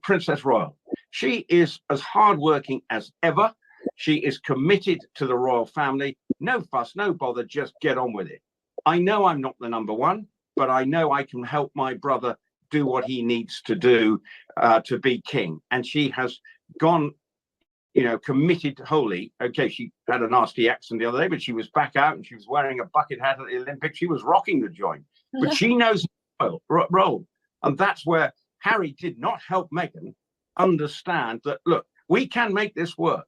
Princess Royal. She is as hardworking as ever. She is committed to the royal family. No fuss, no bother, just get on with it. I know I'm not the number one, but I know I can help my brother do what he needs to do to be king. And she has gone, committed wholly. Okay, she had a nasty accident the other day, but she was back out and she was wearing a bucket hat at the Olympics. She was rocking the joint, but she knows the role. And that's where Harry did not help Meghan understand that, look, we can make this work.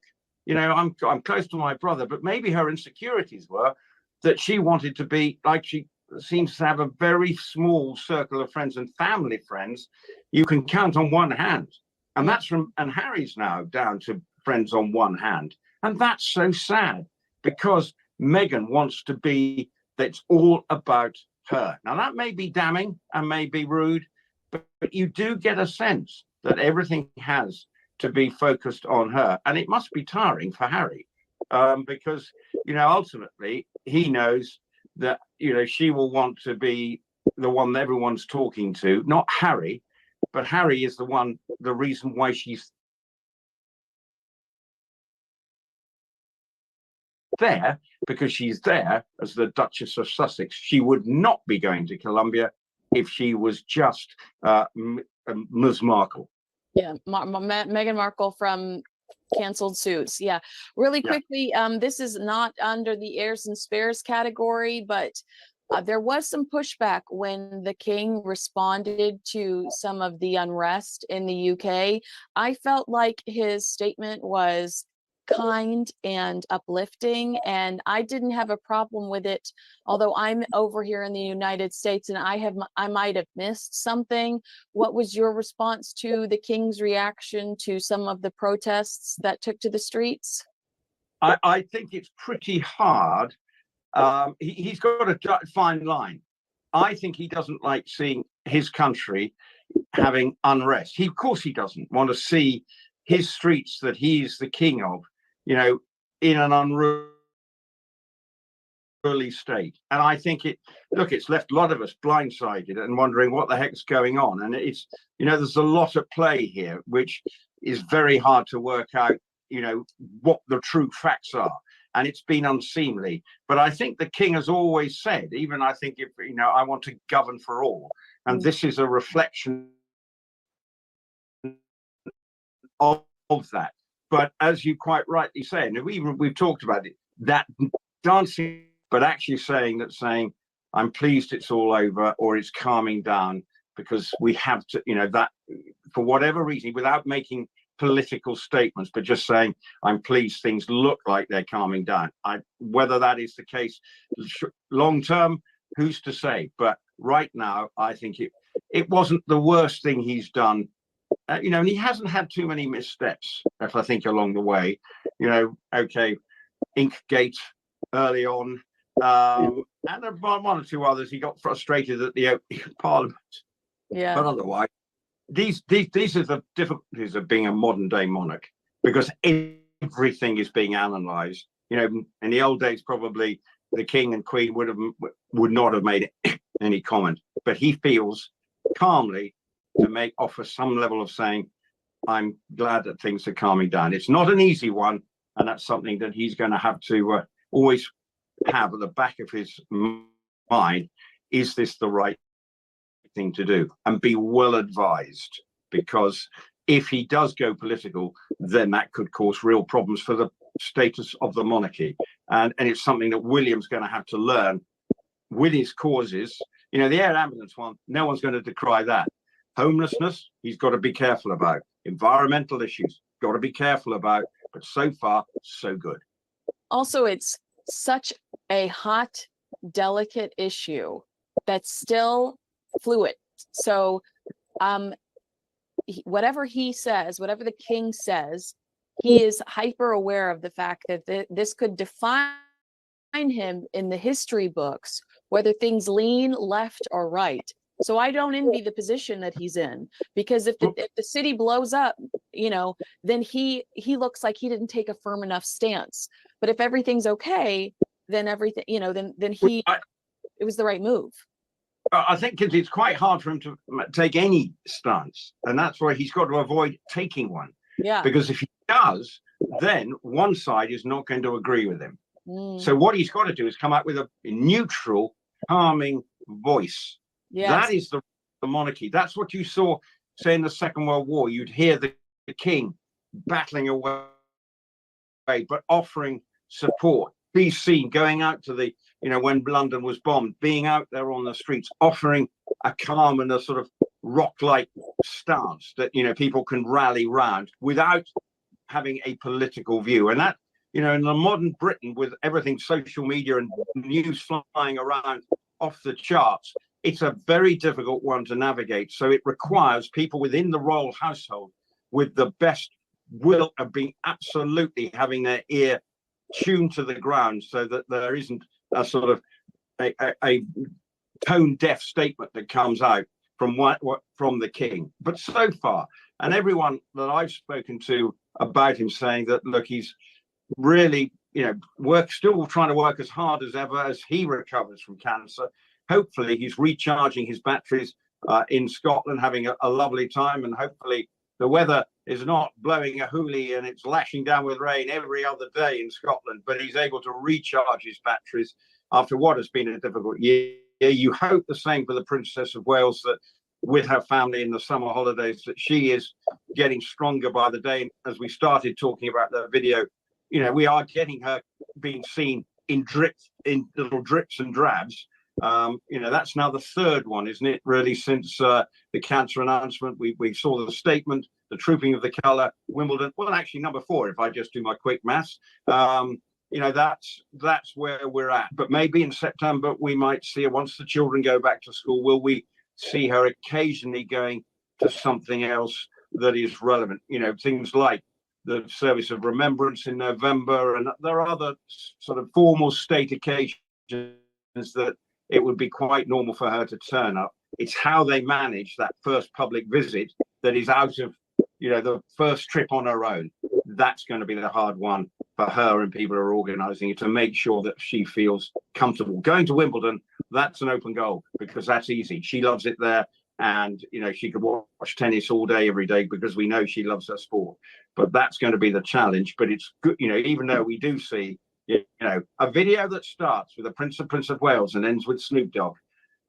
I'm close to my brother, but maybe her insecurities were that she wanted to be like, she seems to have a very small circle of friends and family friends you can count on one hand. And and Harry's now down to friends on one hand. And that's so sad, because Meghan wants to be, that's all about her. Now, that may be damning and may be rude, but you do get a sense that everything has to be focused on her. And it must be tiring for Harry, because, ultimately he knows that, she will want to be the one that everyone's talking to, not Harry, but Harry is the reason why she's there, because she's there as the Duchess of Sussex. She would not be going to Columbia if she was just Ms. Markle. Yeah, Meghan Markle from Canceled Suits. Yeah, really quickly, this is not under the heirs and spares category, but there was some pushback when the King responded to some of the unrest in the UK. I felt like his statement was kind and uplifting, and I didn't have a problem with it, although I'm over here in the United States and I might have missed something. What was your response to the King's reaction to some of the protests that took to the streets? I think it's pretty hard. He's got a fine line. I think he doesn't like seeing his country having unrest. Of course he doesn't want to see his streets that he's the king of, in an unruly state. And I think it's left a lot of us blindsided and wondering what the heck's going on. And it's, there's a lot at play here, which is very hard to work out, what the true facts are. And it's been unseemly. But I think the King has always said, even I think if, I want to govern for all. And this is a reflection of that. But as you quite rightly say, and we've talked about it, that dancing, but actually saying, I'm pleased it's all over, or it's calming down, because we have to, that for whatever reason, without making political statements, but just saying, I'm pleased things look like they're calming down. Whether that is the case long term, who's to say? But right now, I think it wasn't the worst thing he's done. And he hasn't had too many missteps, if I think, along the way. Okay, Inkgate early on, and one or two others. He got frustrated at the Parliament. Yeah. But otherwise, these are the difficulties of being a modern day monarch, because everything is being analysed. In the old days, probably the king and queen would not have made any comment. But he feels calmly to offer some level of saying, I'm glad that things are calming down. It's not an easy one, and that's something that he's going to have to always have at the back of his mind. Is this the right thing to do? And be well advised, because if he does go political, then that could cause real problems for the status of the monarchy. And it's something that William's going to have to learn with his causes. You know, the air ambulance one, no one's going to decry that. Homelessness, he's got to be careful about. Environmental issues, got to be careful about. But so far, so good. Also, it's such a hot, delicate issue that's still fluid. So whatever he says, whatever the king says, he is hyper aware of the fact that this could define him in the history books, whether things lean left or right. So I don't envy the position that he's in, because if the city blows up, you know, then he looks like he didn't take a firm enough stance. But if everything's okay, then everything, you know, then it was the right move. I think it's quite hard for him to take any stance, and that's why he's got to avoid taking one. Yeah. Because if he does, then one side is not going to agree with him. So what he's got to do is come out with a neutral, calming voice. Yes. That is the monarchy. That's what you saw, say, in the Second World War. You'd hear the king battling away, but offering support. Be seen going out to the, you know, when London was bombed, being out there on the streets, offering a calm and a sort of rock-like stance that, you know, people can rally round without having a political view. And that, you know, in the modern Britain, with everything social media and news flying around off the charts, it's a very difficult one to navigate. So it requires people within the royal household with the best will of being absolutely having their ear tuned to the ground, so that there isn't a sort of a tone deaf statement that comes out from from the king. But so far, and everyone that I've spoken to about him saying that, look, he's really, you know, still trying to work as hard as ever as he recovers from cancer. Hopefully he's recharging his batteries in Scotland, having a lovely time, and hopefully the weather is not blowing a hoolie and it's lashing down with rain every other day in Scotland, but he's able to recharge his batteries after what has been a difficult year. You hope the same for the Princess of Wales, that with her family in the summer holidays, that she is getting stronger by the day. As we started talking about that video, you know, we are getting her being seen in little drips and drabs. You know, that's now the third one, isn't it, really, since the cancer announcement. We saw the statement, the trooping of the colour, Wimbledon. Well, actually, number 4, if I just do my quick maths. You know, that's where we're at. But maybe in September we might see her, once the children go back to school, will we see her occasionally going to something else that is relevant? You know, things like the Service of Remembrance in November, and there are other sort of formal state occasions that it would be quite normal for her to turn up. It's how they manage that first public visit that is out of, you know, the first trip on her own. That's going to be the hard one for her and people who are organising it, to make sure that she feels comfortable. Going to Wimbledon, that's an open goal, because that's easy. She loves it there. And, you know, she could watch tennis all day, every day, because we know she loves her sport. But that's going to be the challenge. But it's good, you know, even though we do see, you know, a video that starts with the Prince of Wales and ends with Snoop Dogg.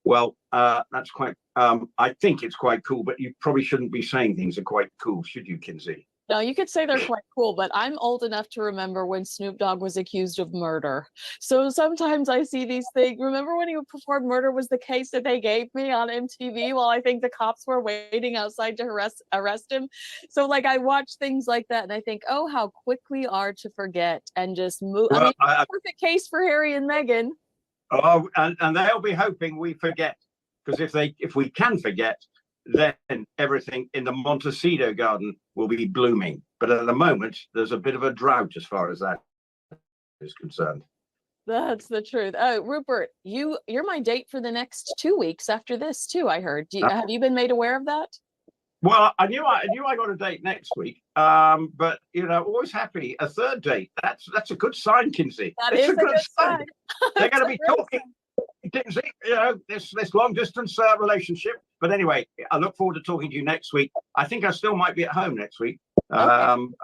Well, that's quite, I think it's quite cool, but you probably shouldn't be saying things are quite cool, should you, Kinsey? No, you could say they're quite cool, but I'm old enough to remember when Snoop Dogg was accused of murder. So sometimes I see these things. Remember when he performed Murder Was the Case that they gave me on MTV while I think the cops were waiting outside to arrest him? So like I watch things like that and I think, oh, how quick we are to forget and just move. Well, I mean, perfect case for Harry and Meghan. Oh, and they'll be hoping we forget, because if we can forget, then everything in the Montecito garden will be blooming. But at the moment, there's a bit of a drought as far as that is concerned. That's the truth. Oh, Rupert, you're my date for the next 2 weeks after this too, I heard. Have you been made aware of that? Well, I knew I got a date next week. But always happy. A third date. That's a good sign, Kinsey. That It's is a good sign. They're going to be That's a talking. Kinsey, this long distance relationship. But anyway, I look forward to talking to you next week. I think I still might be at home next week. And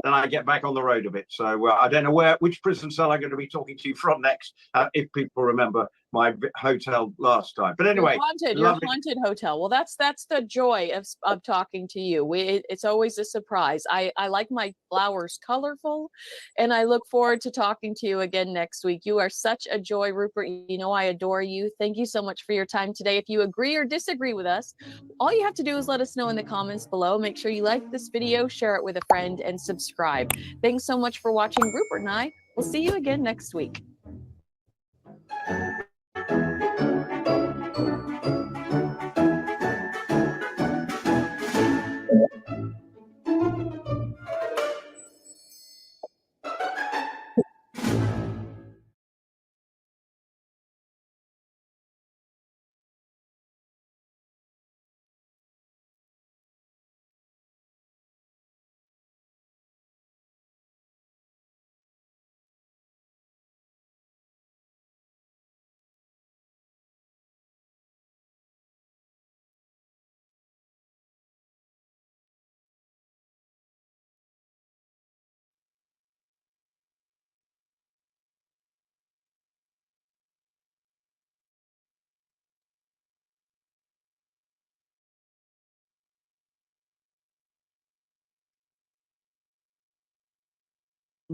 then I get back on the road a bit. So I don't know which prison cell I'm going to be talking to you from next, if people remember my hotel last time. But anyway, your haunted hotel. Well, that's the joy of talking to you. It's always a surprise. I like my flowers colorful, and I look forward to talking to you again next week. You are such a joy, Rupert. You know I adore you. Thank you so much for your time today. If you agree or disagree with us, all you have to do is let us know in the comments below. Make sure you like this video, share it with a friend, and subscribe. Thanks so much for watching. Rupert and I will see you again next week.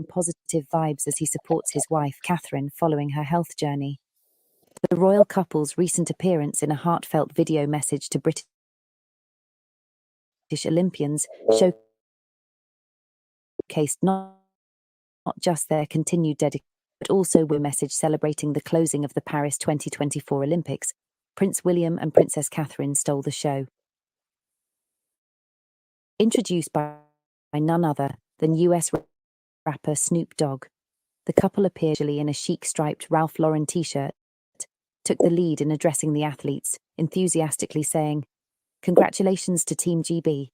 Positive vibes as he supports his wife, Catherine, following her health journey. The royal couple's recent appearance in a heartfelt video message to British Olympians showcased not just their continued dedication, but also a message celebrating the closing of the Paris 2024 Olympics. Prince William and Princess Catherine stole the show. Introduced by none other than US rapper Snoop Dogg, the couple appeared in a chic striped Ralph Lauren t-shirt, took the lead in addressing the athletes, enthusiastically saying, "Congratulations to Team GB."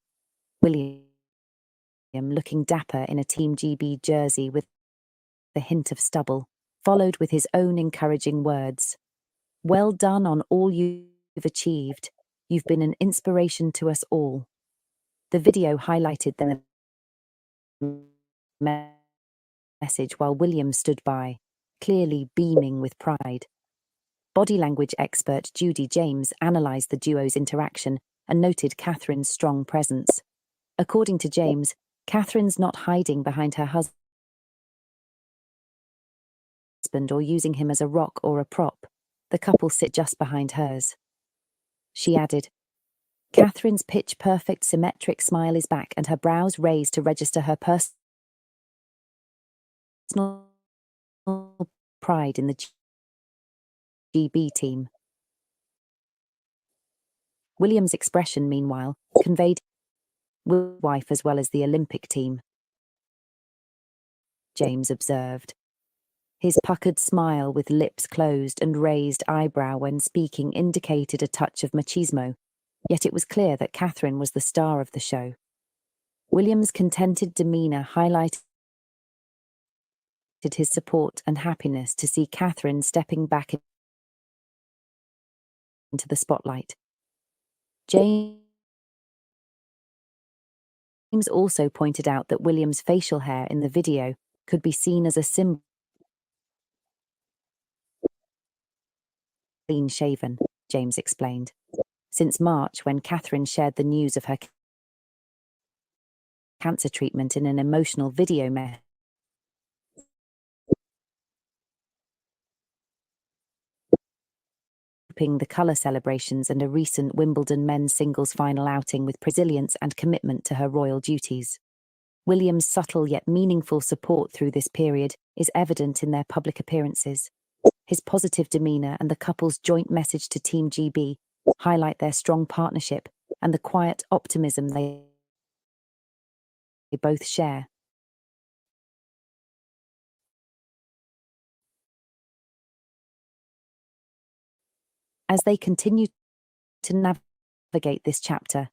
William looking dapper in a Team GB jersey with a hint of stubble, followed with his own encouraging words. "Well done on all you've achieved. You've been an inspiration to us all." The video highlighted the message while William stood by, clearly beaming with pride. Body language expert Judy James analysed the duo's interaction and noted Catherine's strong presence. According to James, Catherine's not hiding behind her husband or using him as a rock or a prop. The couple sit just behind hers. She added, "Catherine's pitch-perfect symmetric smile is back and her brows raised to register her personal pride in the GB team." William's expression, meanwhile, conveyed his wife as well as the Olympic team. James observed. His puckered smile with lips closed and raised eyebrow when speaking indicated a touch of machismo, yet it was clear that Catherine was the star of the show. William's contented demeanour highlighted his support and happiness to see Catherine stepping back into the spotlight. James also pointed out that William's facial hair in the video could be seen as a symbol clean shaven, James explained. Since March, when Catherine shared the news of her cancer treatment in an emotional video message, the colour celebrations and a recent Wimbledon men's singles final outing with resilience and commitment to her royal duties. William's subtle yet meaningful support through this period is evident in their public appearances. His positive demeanour and the couple's joint message to Team GB highlight their strong partnership and the quiet optimism they both share. As they continue to navigate this chapter,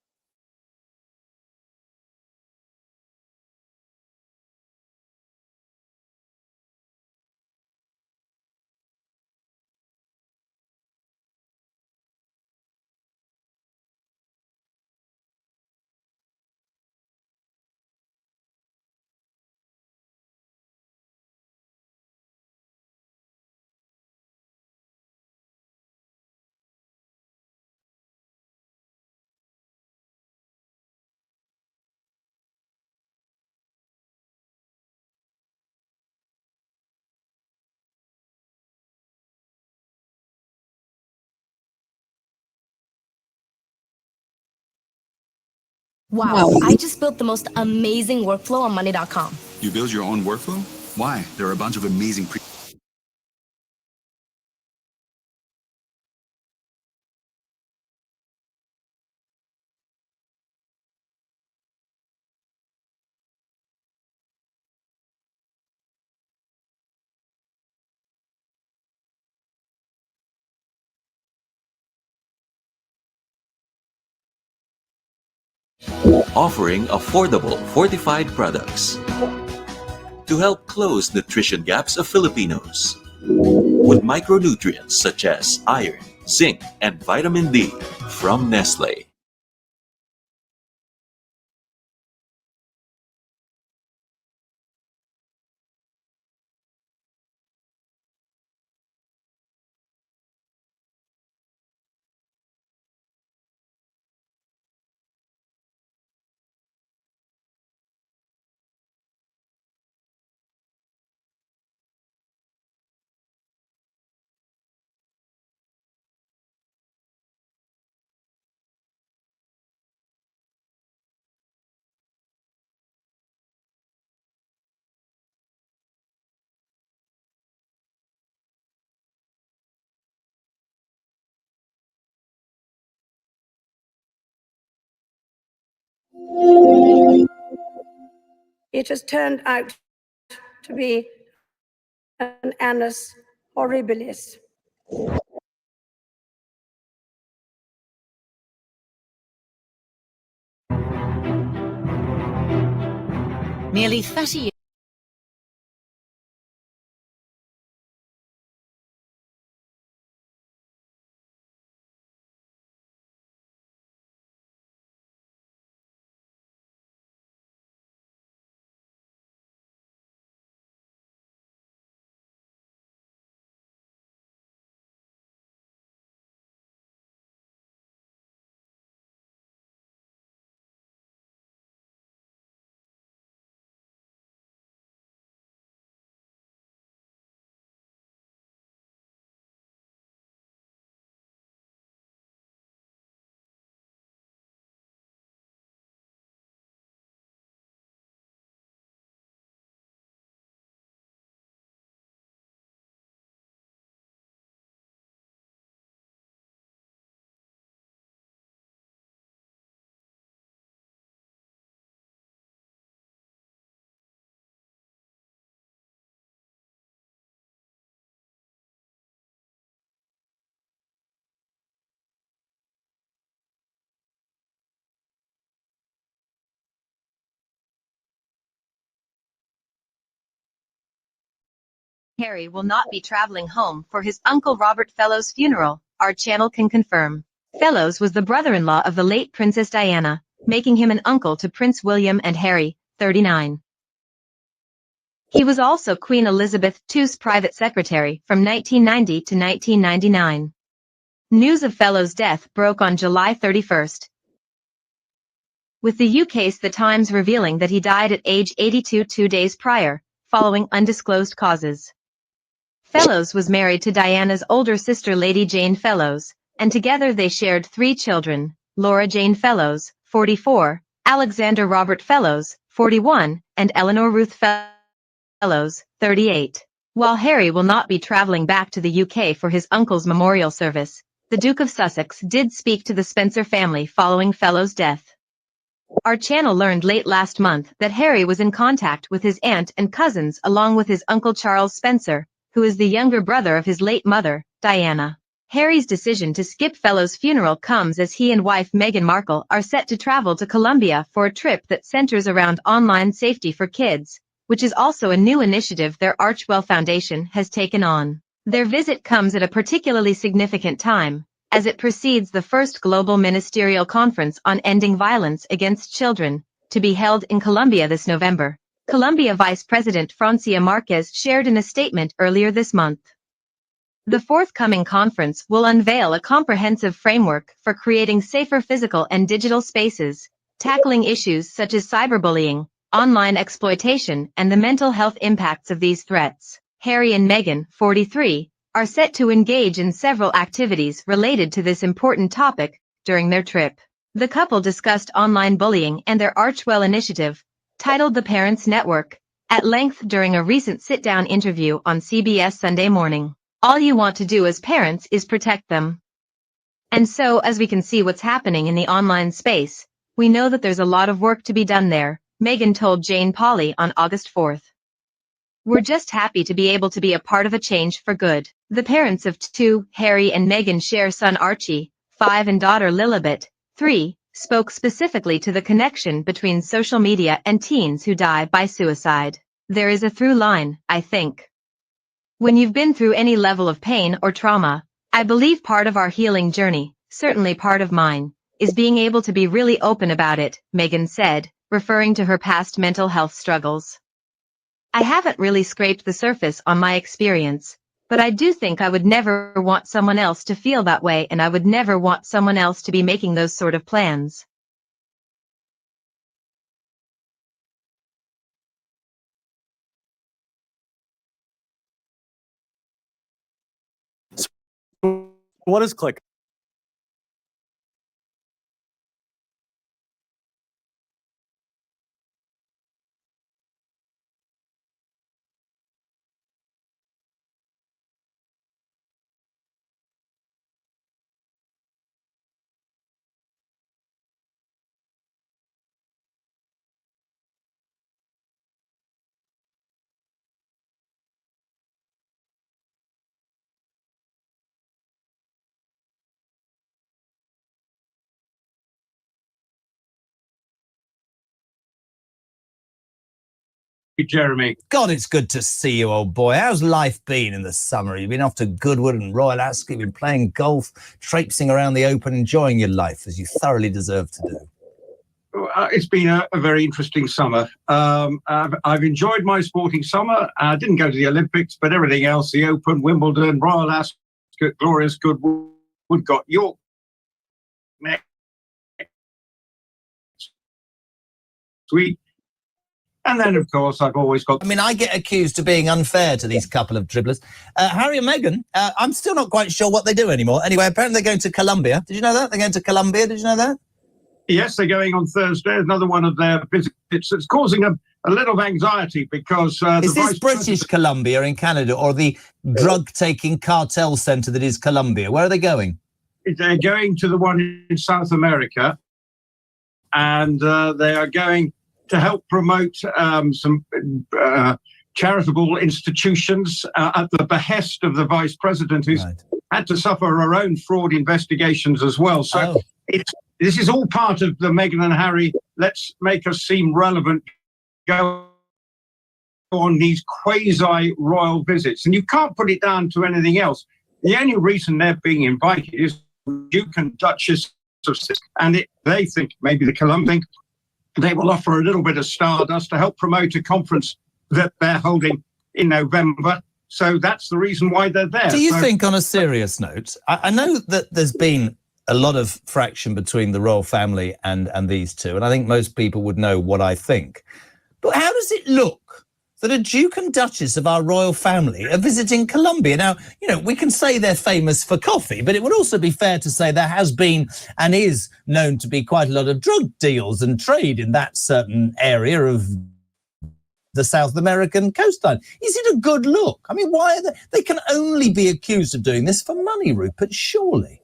Wow, I just built the most amazing workflow on money.com. You build your own workflow? Why? There are a bunch of amazing offering affordable fortified products to help close nutrition gaps of Filipinos with micronutrients such as iron, zinc, and vitamin D from Nestle. It has turned out to be an annus horribilis. Nearly 30 years. Harry will not be traveling home for his Uncle Robert Fellows' funeral, our channel can confirm. Fellows was the brother-in-law of the late Princess Diana, making him an uncle to Prince William and Harry, 39. He was also Queen Elizabeth II's private secretary from 1990 to 1999. News of Fellows' death broke on July 31st, with the UK's The Times revealing that he died at age 82 2 days prior, following undisclosed causes. Fellows was married to Diana's older sister Lady Jane Fellows, and together they shared 3 children, Laura Jane Fellows, 44, Alexander Robert Fellows, 41, and Eleanor Ruth Fellows, 38. While Harry will not be travelling back to the UK for his uncle's memorial service, the Duke of Sussex did speak to the Spencer family following Fellows' death. Our channel learned late last month that Harry was in contact with his aunt and cousins along with his uncle Charles Spencer, who is the younger brother of his late mother, Diana. Harry's decision to skip Fellows' funeral comes as he and wife Meghan Markle are set to travel to Colombia for a trip that centers around online safety for kids, which is also a new initiative their Archwell Foundation has taken on. Their visit comes at a particularly significant time, as it precedes the first global ministerial conference on ending violence against children, to be held in Colombia this November. Colombia Vice President Francia Marquez shared in a statement earlier this month. The forthcoming conference will unveil a comprehensive framework for creating safer physical and digital spaces, tackling issues such as cyberbullying, online exploitation, and the mental health impacts of these threats. Harry and Meghan, 43, are set to engage in several activities related to this important topic during their trip. The couple discussed online bullying and their Archwell initiative, titled The Parents Network, at length during a recent sit-down interview on CBS Sunday Morning. All you want to do as parents is protect them. And so, as we can see what's happening in the online space, we know that there's a lot of work to be done there, Meghan told Jane Pauley on August 4th. We're just happy to be able to be a part of a change for good. The parents of two, Harry and Meghan, share son Archie, 5, and daughter Lilibet, 3, spoke specifically to the connection between social media and teens who die by suicide. There is a through line, I think. When you've been through any level of pain or trauma, I believe part of our healing journey, certainly part of mine, is being able to be really open about it, Meghan said, referring to her past mental health struggles. I haven't really scraped the surface on my experience, but I do think I would never want someone else to feel that way, and I would never want someone else to be making those sort of plans. What is click? Jeremy. God, it's good to see you, old boy. How's life been in the summer? You've been off to Goodwood and Royal Ascot, you've been playing golf, traipsing around the Open, enjoying your life, as you thoroughly deserve to do. It's been a very interesting summer. I've enjoyed my sporting summer. I didn't go to the Olympics, but everything else, the Open, Wimbledon, Royal Ascot, glorious Goodwood, got York next week. And then, of course, I've always got... I mean, I get accused of being unfair to these couple of dribblers. Harry and Meghan, I'm still not quite sure what they do anymore. Anyway, apparently they're going to Colombia. Did you know that? They're going to Colombia. Did you know that? Yes, they're going on Thursday. Another one of their visits. It's causing a little of anxiety because... is this British Columbia in Canada or the drug-taking cartel centre that is Colombia? Where are they going? They're going to the one in South America, and they are going to help promote some charitable institutions at the behest of the Vice President, who's had to suffer her own fraud investigations as well. So this is all part of the Meghan and Harry, let's make us seem relevant, go on these quasi-royal visits. And you can't put it down to anything else. The only reason they're being invited is Duke and Duchess of Sussex, and they think, maybe the Colombian, they will offer a little bit of stardust to help promote a conference that they're holding in November. So that's the reason why they're there. Do you think, on a serious note, I know that there's been a lot of fraction between the royal family and these two, and I think most people would know what I think. But how does it look that a Duke and Duchess of our royal family are visiting Colombia? Now, you know, we can say they're famous for coffee, but it would also be fair to say there has been and is known to be quite a lot of drug deals and trade in that certain area of the South American coastline. Is it a good look? I mean, why are they can only be accused of doing this for money, Rupert, surely.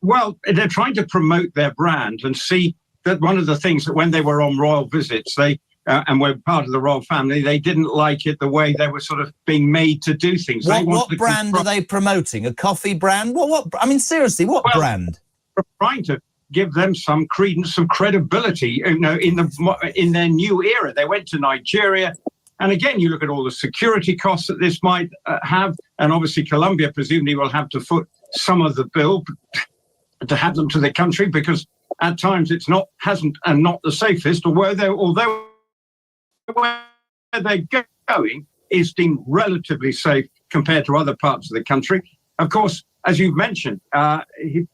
Well, they're trying to promote their brand and see that one of the things that when they were on royal visits, they and were part of the royal family, they didn't like it the way they were sort of being made to do things. What brand are they promoting? A coffee brand? What? I mean, seriously, what brand? We're trying to give them some credence, some credibility, you know, in their new era. They went to Nigeria, and again, you look at all the security costs that this might have, and obviously Colombia presumably will have to foot some of the bill to have them to the country, because at times it's not the safest, although where they're going is deemed relatively safe compared to other parts of the country. Of course, as you've mentioned, it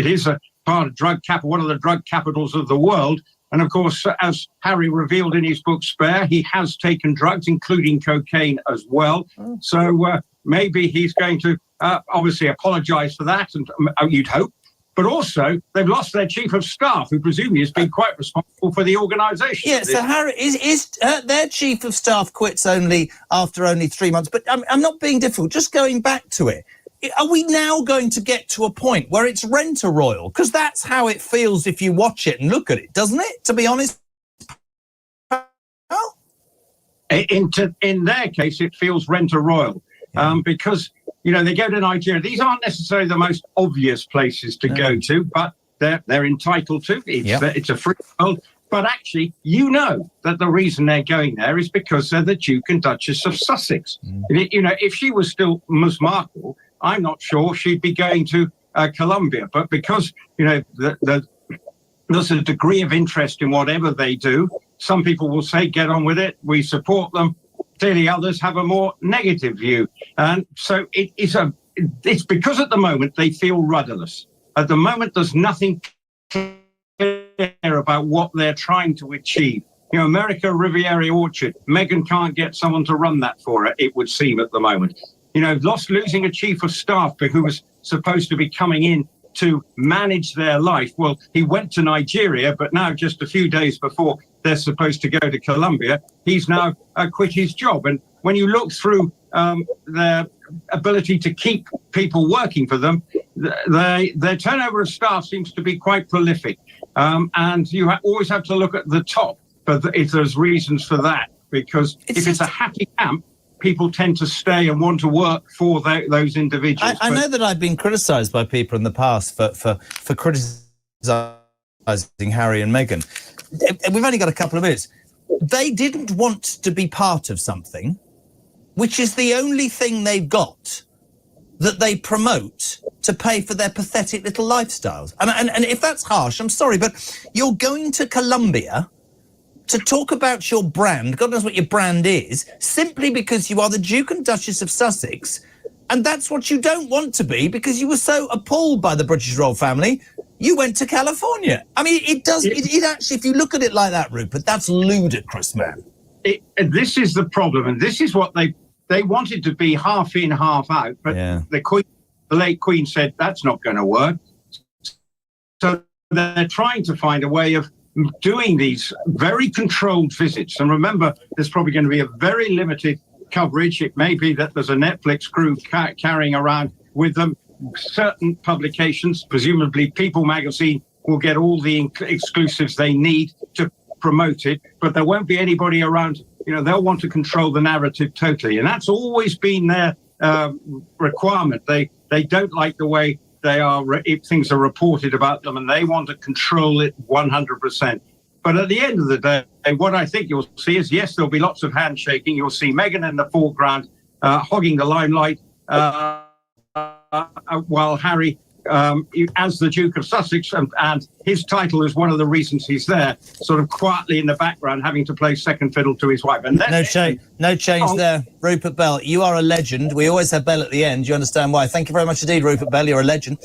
is a part of one of the drug capitals of the world. And of course, as Harry revealed in his book Spare, he has taken drugs, including cocaine as well. So maybe he's going to obviously apologize for that, and you'd hope. but also they've lost their chief of staff, who presumably has been quite responsible for the organisation. Yeah, so Harry, is their chief of staff quits after only 3 months, but I'm not being difficult, just going back to it. Are we now going to get to a point where it's rent-a-royal? Because that's how it feels if you watch it and look at it, doesn't it, to be honest? In their case, it feels rent-a-royal, because, you know, they go to Nigeria. These aren't necessarily the most obvious places to go to, but they're entitled to. It's a free world. But actually, you know that the reason they're going there is because they're the Duke and Duchess of Sussex. You know, if she was still Ms. Markle, I'm not sure she'd be going to Colombia. But because, you know, there's a degree of interest in whatever they do, some people will say, get on with it, we support them. Clearly, others have a more negative view. And so it's because at the moment they feel rudderless. At the moment, there's nothing clear about what they're trying to achieve. You know, America Riviera Orchard, Meghan can't get someone to run that for her, it would seem at the moment. You know, losing a chief of staff who was supposed to be coming in to manage their life. Well, he went to Nigeria, but now just a few days before they're supposed to go to Colombia, he's now quit his job. And when you look through their ability to keep people working for them, their turnover of staff seems to be quite prolific. And you always have to look at the top if there's reasons for that, because if it's a happy camp, people tend to stay and want to work for those individuals. I know that I've been criticised by people in the past for criticising Harry and Meghan. We've only got a couple of minutes. They didn't want to be part of something, which is the only thing they've got that they promote to pay for their pathetic little lifestyles. And if that's harsh, I'm sorry, but you're going to Colombia to talk about your brand, God knows what your brand is, simply because you are the Duke and Duchess of Sussex, and that's what you don't want to be because you were so appalled by the British royal family, you went to California. I mean, it actually, if you look at it like that, Rupert, that's ludicrous, man. This is the problem, and this is what they wanted to be half in, half out, but the late Queen said that's not going to work. So they're trying to find a way of doing these very controlled visits. And remember, there's probably going to be a very limited coverage. It may be that there's a Netflix crew carrying around with them certain publications. Presumably People magazine will get all the exclusives they need to promote it, but there won't be anybody around. You know, they'll want to control the narrative totally. And that's always been their requirement. They don't like the way things are reported about them, and they want to control it 100%. But at the end of the day, what I think you'll see is, yes, there'll be lots of handshaking. You'll see Meghan in the foreground, hogging the limelight, while Harry, as the Duke of Sussex, and his title is one of the reasons he's there, sort of quietly in the background, having to play second fiddle to his wife. And no change there. Rupert Bell, you are a legend. We always have Bell at the end. You understand why. Thank you very much indeed, Rupert Bell. You're a legend.